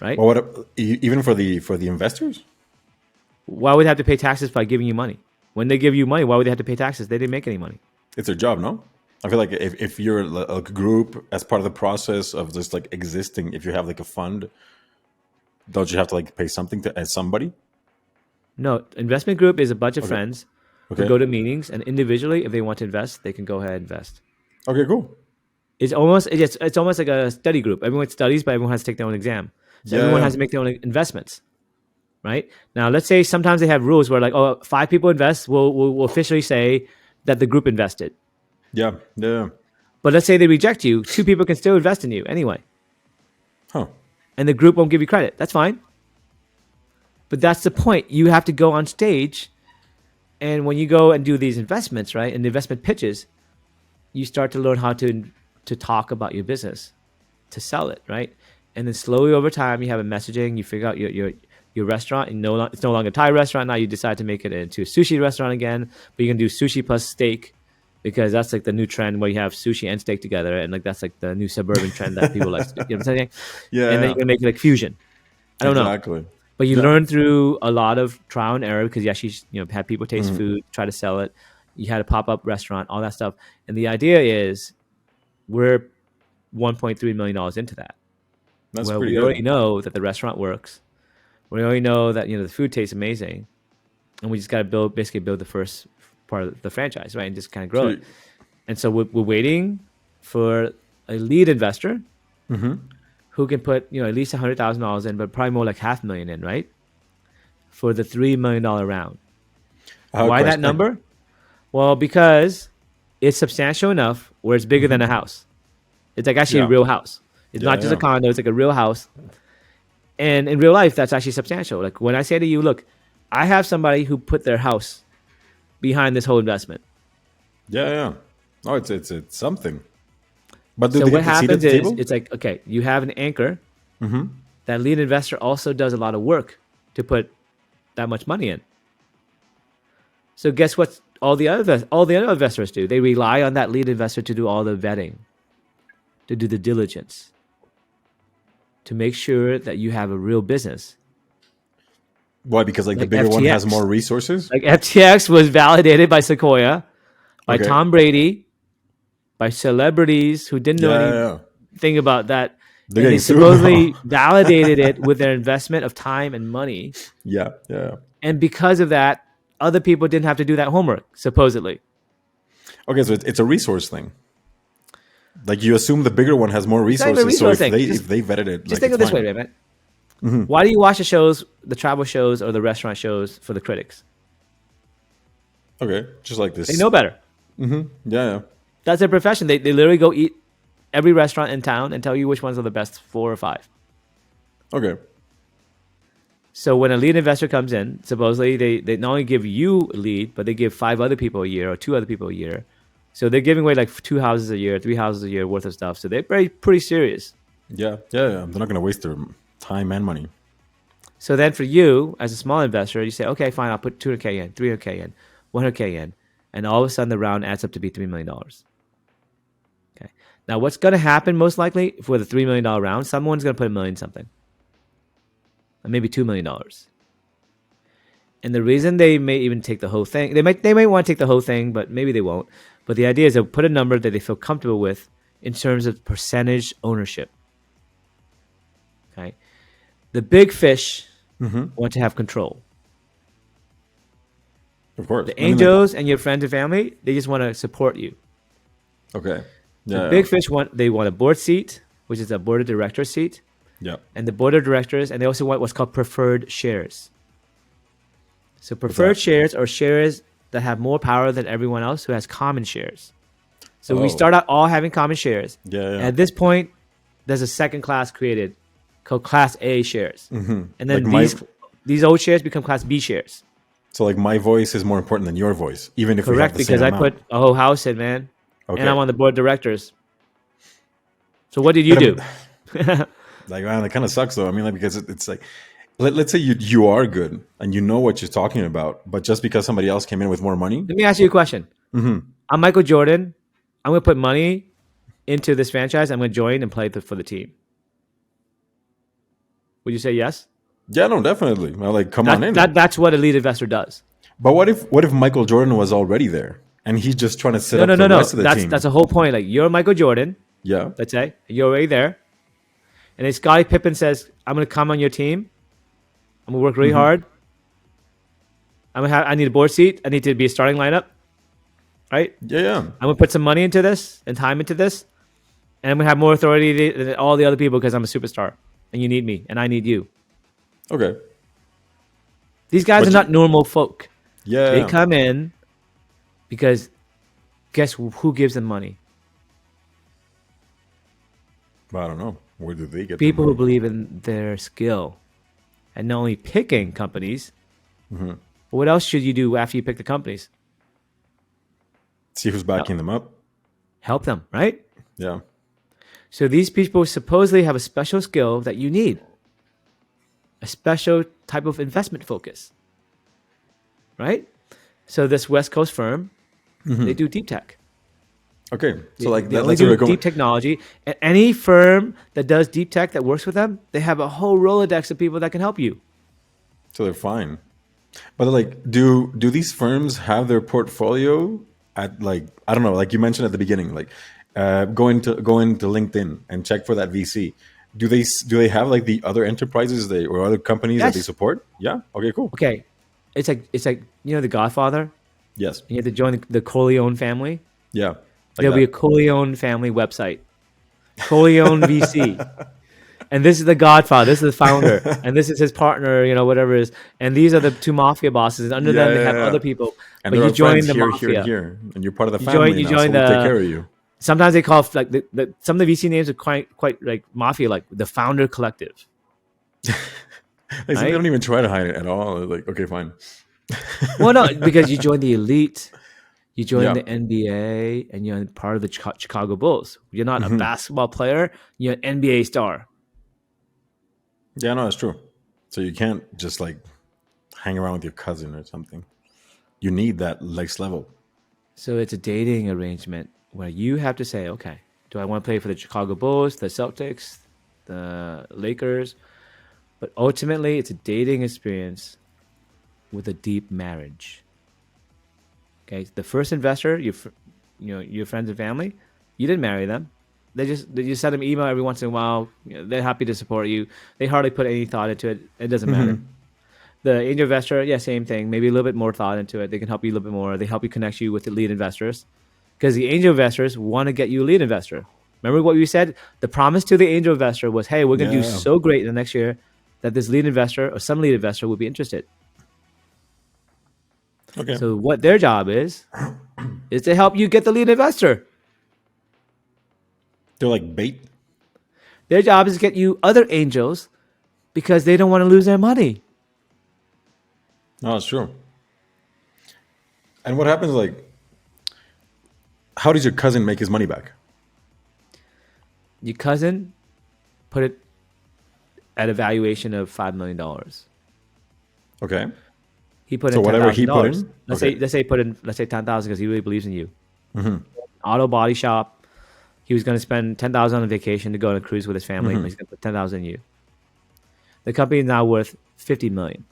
right? well, even for the investors? Why would they have to pay taxes by giving you money? When they give you money, why would they have to pay taxes? They didn't make any money. It's their job, no? I feel like if you're a group as part of the process of just like existing, if you have like a fund, don't you have to like pay something to as somebody? No, investment group is a bunch of Okay. friends who Okay. go to meetings, and individually, if they want to invest, they can go ahead and invest. Okay. Cool. It's almost like a study group. Everyone studies, but everyone has to take their own exam. So Yeah. everyone Yeah. has to make their own investments, right? Now, let's say sometimes they have rules where like, oh, 5 people invest. We'll officially say that the group invested. Yeah. Yeah. But let's say they reject you. 2 people can still invest in you anyway, Huh. and the group won't give you credit. That's fine. But that's the point. You have to go on stage, and when you go and do these investments, right, and the investment pitches, you start to learn how to talk about your business, to sell it, right? And then slowly over time, you have a messaging. You figure out your restaurant. And it's no longer a Thai restaurant now. You decide to make it into a sushi restaurant again, but you can do sushi plus steak because that's like the new trend where you have sushi and steak together, and like that's like the new suburban trend that people like. You know what I'm saying? Yeah. And then Yeah. you can make it like fusion. I don't know. Exactly. But you Yeah. learn through a lot of trial and error because you actually, had people taste Mhm. food, try to sell it. You had a pop-up restaurant, all that stuff. And the idea is we're $1.3 million into that. That's Well, pretty we already good. know that the restaurant works. We already know that, the food tastes amazing. And we just got to basically build the first part of the franchise, right? And just kind of grow So, it. And so we're waiting for a lead investor who can put, at least $100,000 in, but probably more like $500,000 in, right? For the $3 million round. I have a Why that question. number? Well, because it's substantial enough where it's bigger than a house. It's like actually a Yeah. real house. It's Yeah. not just a Yeah. condo, it's like a real house. And in real life, that's actually substantial. Like when I say to you, look, I have somebody who put their house behind this whole investment. Yeah. Yeah. Oh, it's something. But do So they what get the seat at happens the is table? it's like, okay, you have an anchor. That lead investor also does a lot of work to put that much money in. So guess what all the other investors do? They rely on that lead investor to do all the vetting, to do the diligence, to make sure that you have a real business. Why? Because like the Like bigger one has FTX. more resources. Like FTX was validated by Sequoia, by Okay. Tom Brady, by celebrities who didn't know Yeah. Yeah. anything about that. They're And they getting sued supposedly now. validated it with their investment of time and money. Yeah. Yeah. And because of that, other people didn't have to do that homework, supposedly. Okay, so it's a resource thing. Like you assume the bigger one has more It's not even a resources, so resource thing. if they vetted it, Just like think it's of it this fine. way, man. Why do you watch the shows, the travel shows or the restaurant shows for the critics? Okay, just like They this. know better. Yeah, yeah. That's their profession. They literally go eat every restaurant in town and tell you which ones are the best 4 or 5. Okay. So when a lead investor comes in, supposedly they not only give you a lead, but they give 5 other people a year or 2 other people a year. So they're giving away like 2 houses a year, 3 houses a year worth of stuff. So they're pretty serious. Yeah, yeah, yeah. They're not gonna waste their time and money. So then for you as a small investor, you say, okay, fine, I'll put 200K in, 300K in, 100K in. And all of a sudden the round adds up to be $3 million. Okay. Now what's going to happen most likely for the $3 million round, someone's going to put $1 million something. Or maybe $2 million. And the reason they may even take the whole thing, they may want to take the whole thing, but maybe they won't. But the idea is they'll put a number that they feel comfortable with in terms of percentage ownership. Okay. The big fish want to have control. Of course. The angels and your friends and family, they just want to support you. Okay. Yeah. The big fish want a board seat, which is a board of directors seat, Yeah. and the board of directors, and they also want what's called preferred shares. So preferred shares are shares that have more power than everyone else who has common shares. So we start out all having common shares. Yeah, yeah. And at this point, there's a second class created called Class A shares. And then Like these old shares become Class B shares. So like my voice is more important than your voice, even if we have Correct, the because same I amount. put a whole house in, man. Okay. And I'm on the board of directors. So what did you do? Like, man, that kind of sucks though. I mean, like, because it's like, let's say you are good and you know what you're talking about, but just because somebody else came in with more money. Let me ask you a question. I'm Michael Jordan. I'm going to put money into this franchise. I'm going to join and play for the team. Would you say yes? Yeah, no, definitely. Well, like, come on in. That's what a lead investor does. But what if Michael Jordan was already there and he's just trying to set up the rest of the team? That's a whole point. Like you're Michael Jordan. Yeah. Let's say you're already there, and then Scottie Pippen says, "I'm going to come on your team. I'm going to work really hard. I need a board seat. I need to be a starting lineup, right? Yeah, yeah. I'm gonna put some money into this and time into this, and I'm gonna have more authority than all the other people because I'm a superstar, and you need me, and I need you. Okay. These guys are But not normal folk. yeah, They yeah. come in because guess who gives them money? But I don't know. Where do they get the People who money? believe in their skill, and not only picking companies. But what else should you do after you pick the companies? See who's backing them up. Help them, right? Yeah. So these people supposedly have a special skill that you need, a special type of investment focus, right? So this West Coast firm, they do deep tech. Okay. So like They only that's where do we're going. deep technology. And any firm that does deep tech that works with them, they have a whole Rolodex of people that can help you. So they're fine. But like, do these firms have their portfolio at like I don't know, like you mentioned at the beginning, like go into LinkedIn and check for that VC. Do they have like the other enterprises they or other companies that they Yes. support? Yeah. Okay. Cool. Okay. It's like The Godfather. Yes. You have to join the Corleone family. Yeah. Like There'll be a that. Corleone family website, Corleone VC. And this is the Godfather. This is the founder, and this is his partner. Whatever it is. And these are the two mafia bosses. And under Yeah, them, they yeah, have yeah. other people. And But there you are join friends the here, here, and mafia. here, and you're part of the You join. family You now, so join we'll take the. care of you. Sometimes they call like some of the VC names are quite like mafia, like the Founder Collective, Like, so they right? don't even try to hide it at all. Like, okay, fine. Well, no, because you join the elite, you join Yeah. the NBA, and you're part of the Chicago Bulls. You're not a basketball player; you're an NBA star. Yeah, no, that's true. So you can't just like hang around with your cousin or something. You need that next level. So it's a dating arrangement where you have to say, okay, do I want to play for the Chicago Bulls, the Celtics, the Lakers? But ultimately, it's a dating experience with a deep marriage. Okay, the first investor, your friends and family, you didn't marry them. You send them email every once in a while. They're happy to support you. They hardly put any thought into it. It doesn't matter. The angel investor, yeah, same thing. Maybe a little bit more thought into it. They can help you a little bit more. They help you connect you with the lead investors because the angel investors want to get you a lead investor. Remember what we said? The promise to the angel investor was, hey, we're going to do Yeah. so great in the next year that this lead investor or some lead investor will be interested. Okay. So what their job is to help you get the lead investor. They're like bait. Their job is to get you other angels because they don't want to lose their money. No, it's true. And what happens like how does your cousin make his money back? Your cousin put it at a valuation of $5 million. Okay. He put So in whatever he put $10,000. in. Let's Okay. say he put in 10,000 because he really believes in you. Auto body shop. He was going to spend 10,000 on a vacation to go on a cruise with his family, but he's going to put 10,000 in you. The company is now worth 50 million.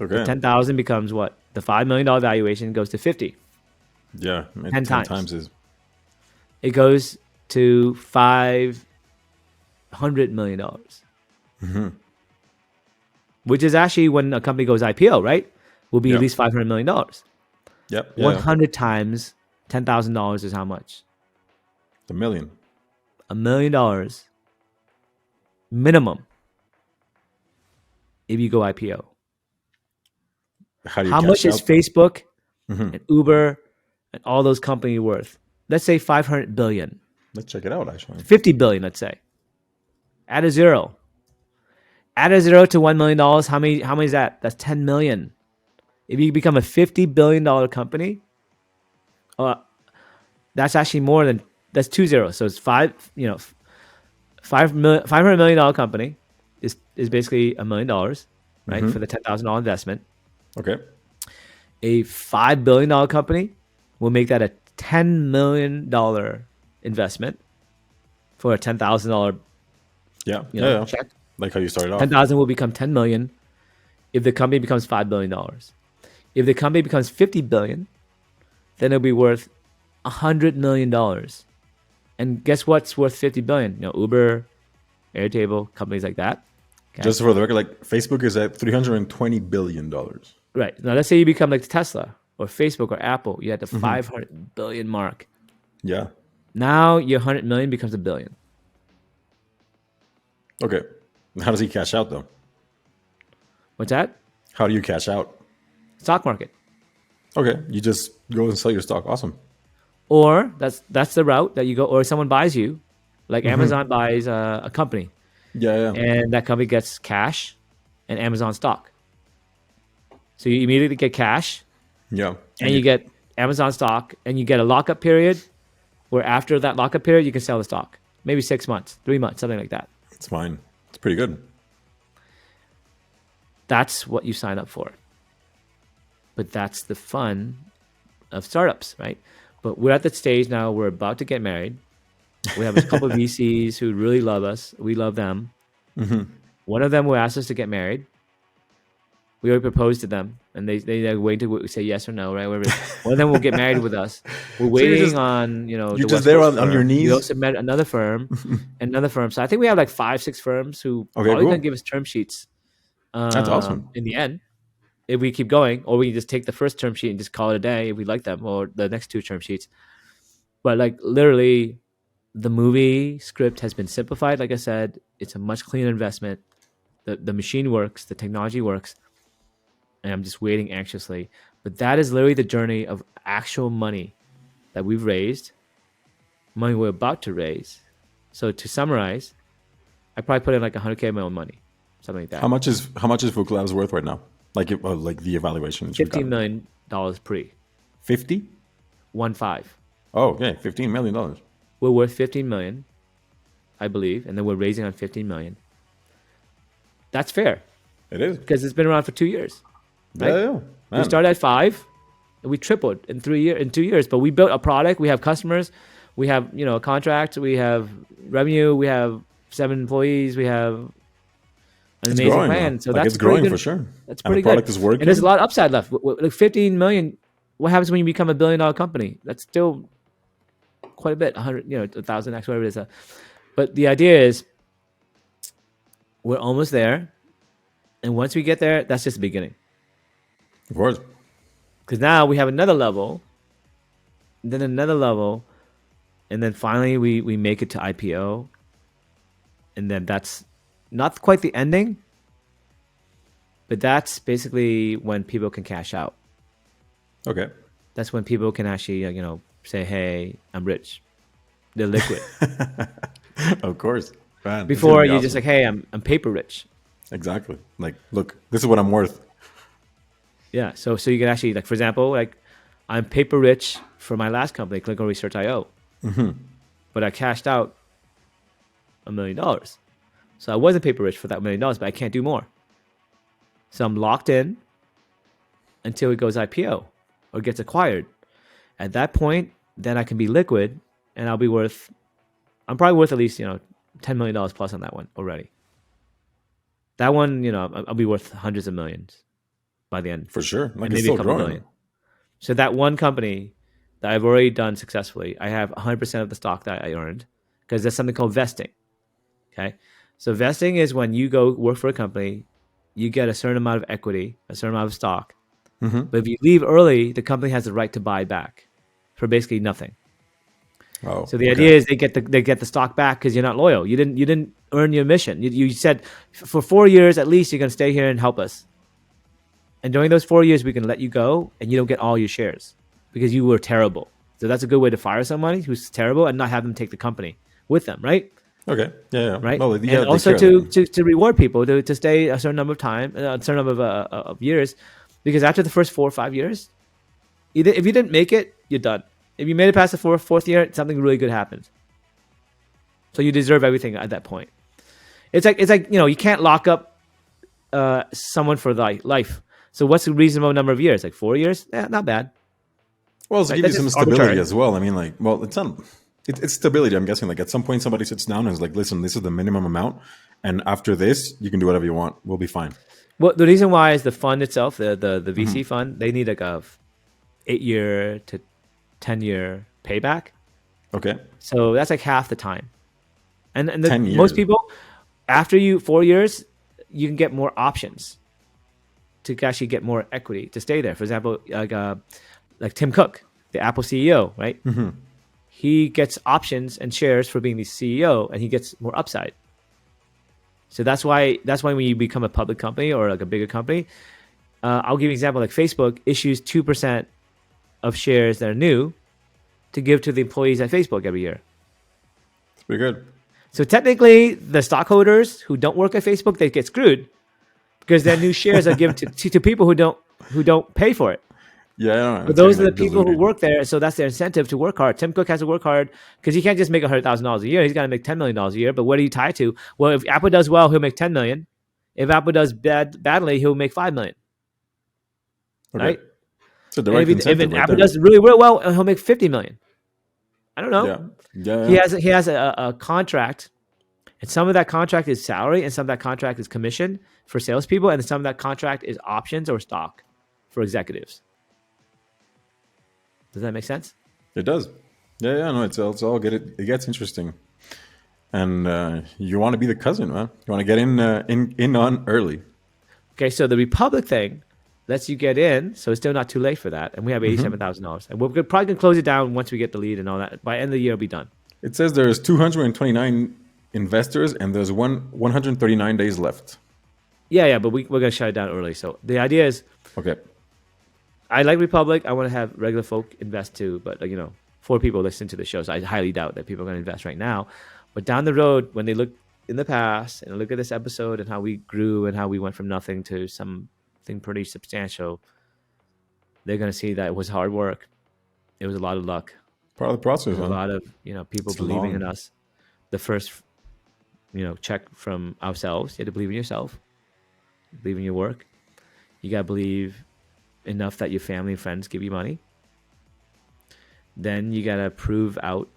Okay. 10,000 becomes what? The $5 million valuation goes to 50. Yeah. 10 times. times is It goes to $500 million. Which is actually when a company goes IPO, right? Will be Yeah. at least $500 million. Yep. Yeah. 100 times $10,000 is how much? The million. $1 million minimum if you go IPO. How do you How cash much is out? Facebook and Uber and all those companies worth? Let's say 500 billion, Let's check it out actually. 50 billion, let's say. Add a zero. Add a zero to $1 million. How many is that? That's 10 million. If you become a $50 billion company, that's actually more than, that's two zeros. So it's $500 million company is basically $1 million, right? For the $10,000 investment. Okay. A $5 billion company will make that a $10 million investment for a $10,000 Yeah. Yeah. check. Like how you started off. 10,000 will become 10 million if the company becomes $5 billion. If the company becomes 50 billion, then it'll be worth $100 million. And guess what's worth 50 billion? Uber, Airtable, companies like that. Okay? Just for the record, like Facebook is at $320 billion. Right. Now, let's say you become like Tesla or Facebook or Apple. You had the Mm-hmm. 500 billion mark. Yeah. Now your 100 million becomes a billion. Okay. How does he cash out though? What's that? How do you cash out? Stock market. Okay, you just go and sell your stock. Awesome. Or that's the route that you go, or someone buys you, like Amazon buys a company, Yeah, yeah. and that company gets cash and Amazon stock. So you immediately get cash, Yeah. and you get Amazon stock, and you get a lockup period, where after that lockup period you can sell the stock, maybe 6 months, 3 months, something like that. It's fine. It's pretty good. That's what you sign up for. But that's the fun of startups, right? But we're at that stage now. We're about to get married. We have a couple of VCs who really love us. We love them. One of them will ask us to get married. We already proposed to them, and they wait to say yes or no, right? Whatever. One of them will get married with us. We're waiting on you're the just West there Coast on your firm. knees? We also met another firm, and another firm. So I think we have like 5-6 firms who Okay, probably cool. gonna give us term sheets. That's awesome. In the end, if we keep going, or we just take the first term sheet and just call it a day if we like them, or the next 2 term sheets. But like literally, the movie script has been simplified. Like I said, it's a much cleaner investment. The machine works, the technology works, and I'm just waiting anxiously. But that is literally the journey of actual money that we've raised, money we're about to raise. So to summarize, I probably put in like 100K of my own money, something like that. How much is Phuc Labs worth right now? Like the evaluation. That $15 million pre. 50? 1-5. Oh, okay, $15 million. We're worth 15 million, I believe, and then we're raising on 15 million. That's fair It is. because it's been around for 2 years. Right? Yeah, yeah. We Man. started at 5, and we tripled in 2 years. But we built a product. We have customers. We have a contract. We have revenue. We have 7 employees. We have an amazing growing, plan. though. So like that's it's growing pretty good. for sure. That's And pretty the product good. is working. And there's a lot of upside left. Like 15 million. What happens when you become a $1 billion company? That's still quite a bit. 100, 1,000x, whatever it is. But the idea is, we're almost there, and once we get there, that's just the beginning. Of course. Because now we have another level, then another level, and then finally we make it to IPO, and then that's not quite the ending, but that's basically when people can cash out. Okay. That's when people can actually say, "Hey, I'm rich." They're liquid. Of course. Man, Before you're just like, "Hey, I'm paper rich." Exactly. Like, look, this is what I'm worth. Yeah. So you can actually, like, for example, like, I'm paper rich for my last company, Clinical Research IO. But I cashed out $1 million. So I wasn't paper rich for that $1 million, but I can't do more. So I'm locked in until it goes IPO or gets acquired. At that point, then I can be liquid, and I'm probably worth at least, $10 million plus on that one already. That one, I'll be worth hundreds of millions by the end. For sure. Like, Maybe it's still a couple growing. million. So that one company that I've already done successfully, I have 100% of the stock that I earned, because there's something called vesting. Okay. So vesting is when you go work for a company, you get a certain amount of equity, a certain amount of stock. But if you leave early, the company has the right to buy back for basically nothing. Oh, So the idea is they get the stock back because you're not loyal. You didn't earn your mission. You said for 4 years at least you're gonna stay here and help us. And during those 4 years we can let you go and you don't get all your shares because you were terrible. So that's a good way to fire somebody who's terrible and not have them take the company with them, right? Okay. Yeah. Right. Well, yeah, and also to reward people to stay a certain number of time, a certain number of years, because after the first 4 or 5 years, if you didn't make it, you're done. If you made it past the fourth year, something really good happens. So you deserve everything at that point. It's like you can't lock up someone for life. So what's the reasonable number of years? Like 4 years? Yeah, not bad. Well, it's to Right, give you some that's stability arbitrary. as well. I mean, like, well, it's stability. I'm guessing, like, at some point somebody sits down and is like, listen, this is the minimum amount, and after this, you can do whatever you want. We'll be fine. Well, the reason why is the fund itself, the VC fund, they need like a 8-year to 10-year payback. Okay. So that's like half the time. And 10 years. most people, after 4 years, you can get more options. to actually get more equity to stay there. For example, like Tim Cook, the Apple CEO, right? He gets options and shares for being the CEO, and he gets more upside. So that's why when you become a public company or like a bigger company, I'll give you an example. Like Facebook issues 2% of shares that are new to give to the employees at Facebook every year. It's pretty good. So technically, the stockholders who don't work at Facebook, they get screwed because their new shares are given to people who don't pay for it. Yeah, But those are the people who work there, so that's their incentive to work hard. Tim Cook has to work hard because he can't just make $100,000 a year. He's got to make $10 million a year. But what are you tied to? Well, if Apple does well, he'll make $10 million. If Apple does badly, he'll make $5 million. Okay. Right? So the right incentive if right Apple there. does really well, he'll make $50 million. I don't know. Yeah. He has a contract, and some of that contract is salary, and some of that contract is commission for salespeople, and some of that contract is options or stock for executives. Does that make sense? It does. Yeah. No, it's all good. It gets interesting, and you want to be the cousin, man. You want to get in on early. Okay, so the Republic thing lets you get in, so it's still not too late for that. And we have $87,000, and we're probably gonna close it down once we get the lead and all that. By the end of the year, it'll be done. It says there's 229 investors, and there's 139 days left. Yeah, but we're gonna shut it down early. So the idea is, Okay. I like Republic. I want to have regular folk invest too, but 4 people listen to the show, so I highly doubt that people are going to invest right now. But down the road, when they look in the past and look at this episode and how we grew and how we went from nothing to something pretty substantial, they're going to see that it was hard work. It was a lot of luck. Part of the process, a lot of people it's believing long. in us. The first check from ourselves. You have to believe in yourself, believe in your work. You got to believe enough that your family and friends give you money. Then you got to prove out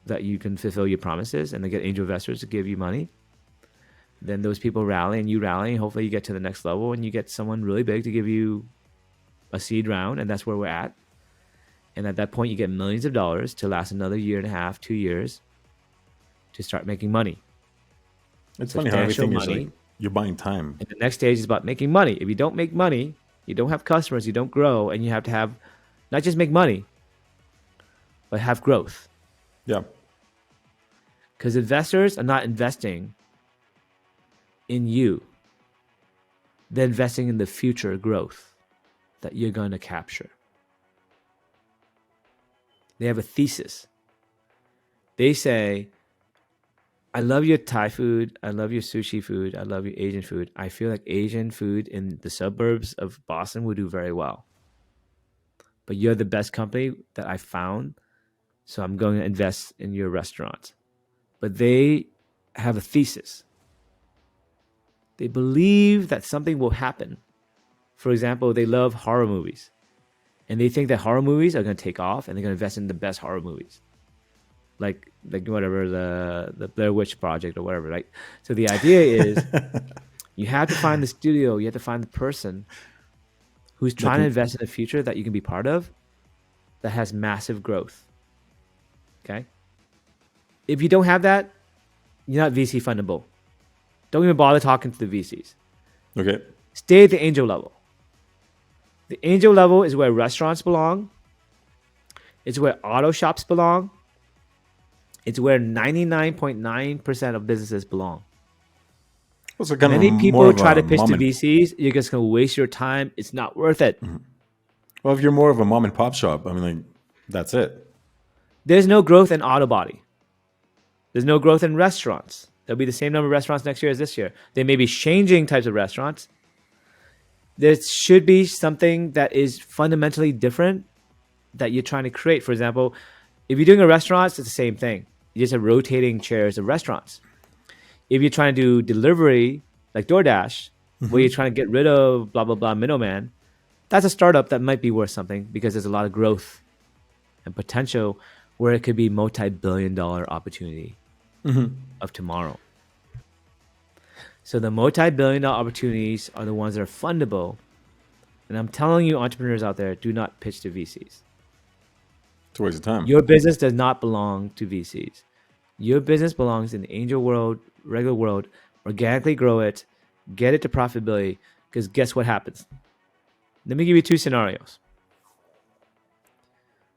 that you can fulfill your promises, and then get angel investors to give you money. Then those people rally and you rally, and hopefully you get to the next level and you get someone really big to give you a seed round, and that's where we're at. And at that point, you get millions of dollars to last another year and a half, 2 years to start making money. It's funny how everything is money. like you're buying time. And the next stage is about making money. If you don't make money, you don't have customers, you don't grow, and you have to have not just make money, but have growth. Yeah. Because investors are not investing in you. They're investing in the future growth that you're going to capture. They have a thesis. They say, I love your Thai food. I love your sushi food. I love your Asian food. I feel like Asian food in the suburbs of Boston would do very well. But you're the best company that I found, so I'm going to invest in your restaurant. But they have a thesis. They believe that something will happen. For example, they love horror movies. And they think that horror movies are going to take off, and they're going to invest in the best horror movies. Like whatever, the Blair Witch Project or whatever, right? So the idea is you have to find the studio, you have to find the person who's trying to invest in a future that you can be part of that has massive growth. Okay? If you don't have that, you're not VC fundable. Don't even bother talking to the VCs. Okay. Stay at the angel level. The angel level is where restaurants belong. It's where auto shops belong. It's where 99.9% of businesses belong. Also kind Many of people try to pitch to VCs. You're just going to waste your time. It's not worth it. Mm-hmm. Well, if you're more of a mom and pop shop, I mean, like, that's it. There's no growth in auto body. There's no growth in restaurants. There'll be the same number of restaurants next year as this year. They may be changing types of restaurants. There should be something that is fundamentally different that you're trying to create. For example, if you're doing a restaurant, it's the same thing. You just have rotating chairs of restaurants. If you're trying to do delivery, like DoorDash, where you're trying to get rid of blah, blah, blah middleman, that's a startup that might be worth something because there's a lot of growth and potential where it could be multi-billion-dollar opportunity of tomorrow. So the multi-billion-dollar opportunities are the ones that are fundable. And I'm telling you, entrepreneurs out there, do not pitch to VCs. It's a waste of time. Your business does not belong to VCs. Your business belongs in the angel world, regular world. Organically grow it, get it to profitability. Because guess what happens? Let me give you two scenarios.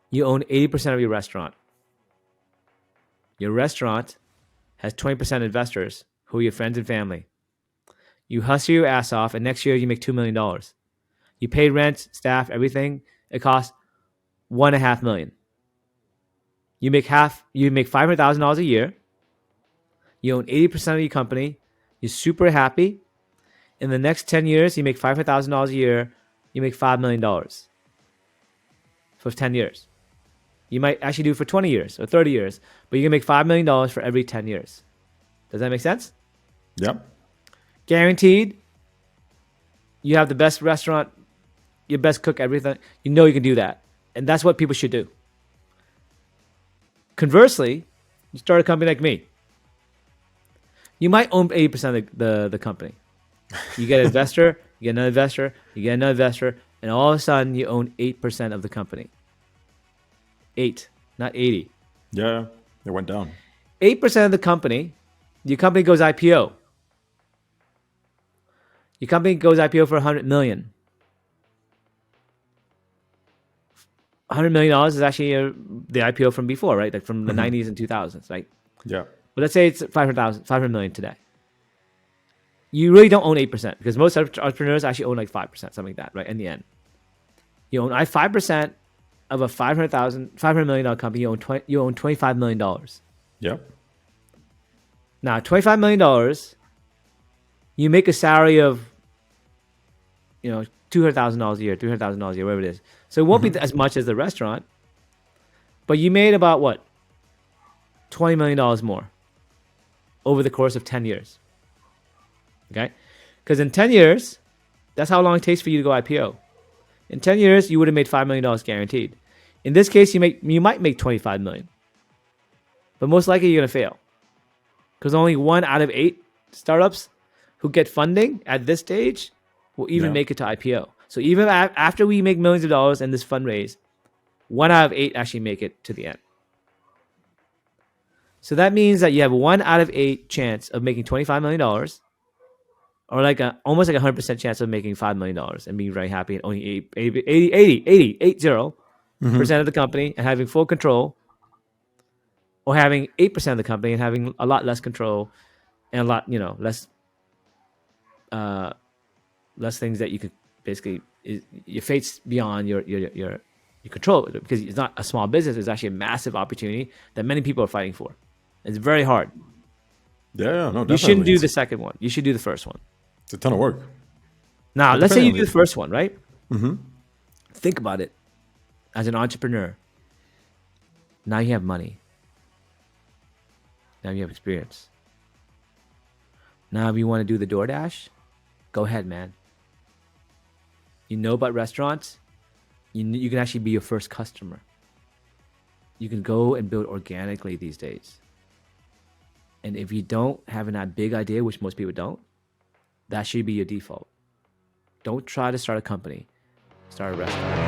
You own 80% of your restaurant. Your restaurant has 20% investors who are your friends and family. You hustle your ass off, and next year you make $2 million. You pay rent, staff, everything. It costs $1.5 million. You make $500,000 a year. You own 80% of your company. You're super happy. In the next 10 years, you make $500,000 a year. You make $5 million for 10 years. You might actually do it for 20 years or 30 years, but you're going to make $5 million for every 10 years. Does that make sense? Yep. Guaranteed. You have the best restaurant, your best cook, everything. You know you can do that. And that's what people should do. Conversely, you start a company like me. You might own 80% of the company. You get an investor, you get another investor, you get another investor, and all of a sudden you own 8% of the company. 8, not 80. Yeah, it went down. 8% of the company, your company goes IPO. Your company goes IPO for $100 million. $100 million is actually the IPO from before, right? Like from the 90s and 2000s, right? Yeah. But let's say it's $500 million today. You really don't own 8% because most entrepreneurs actually own like 5%, something like that, right? In the end, you own 5% of a $500 million company. You own $25 million. Yep. Now, $25 million, you make a salary of, $200,000 a year, $300,000 a year, whatever it is. So it won't be as much as the restaurant, but you made about what? $20 million more over the course of 10 years. Okay? Because in 10 years, that's how long it takes for you to go IPO. In 10 years, you would have made $5 million guaranteed. In this case, you might make $25 million. But most likely you're going to fail. Because only 1 out of 8 startups who get funding at this stage will even make it to IPO. So even after we make millions of dollars in this fundraise, 1 out of 8 actually make it to the end. So that means that you have 1 out of 8 chance of making $25 million, or like almost like 100% chance of making $5 million and being very happy and owning 80% of the company and having full control, or having 8% of the company and having a lot less control and a lot, less things that you could basically, your fate's beyond your control, because it's not a small business. It's actually a massive opportunity that many people are fighting for. It's very hard. Yeah, no, definitely. You shouldn't do the second one. You should do the first one. It's a ton of work. Now, let's say you do the first one, right? Mm-hmm. Think about it. As an entrepreneur, now you have money. Now you have experience. Now if you want to do the DoorDash, go ahead, man. You know about restaurants. You can actually be your first customer. You can go and build organically these days. And if you don't have that big idea, which most people don't, that should be your default. Don't try to start a company. Start a restaurant.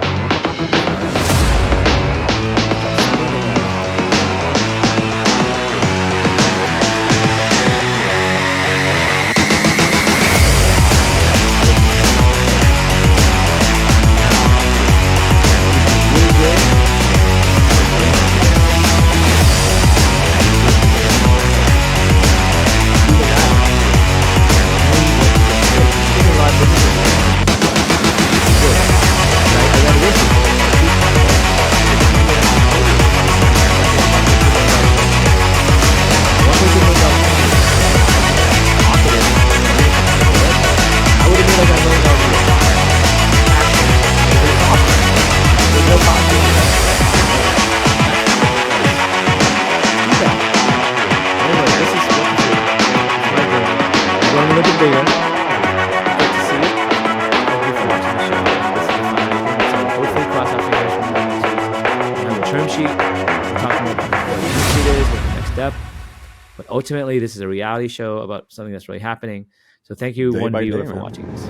But ultimately, this is a reality show about something that's really happening. So thank you, one viewer, for watching this.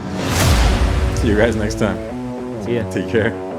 See you guys next time. See ya. Take care.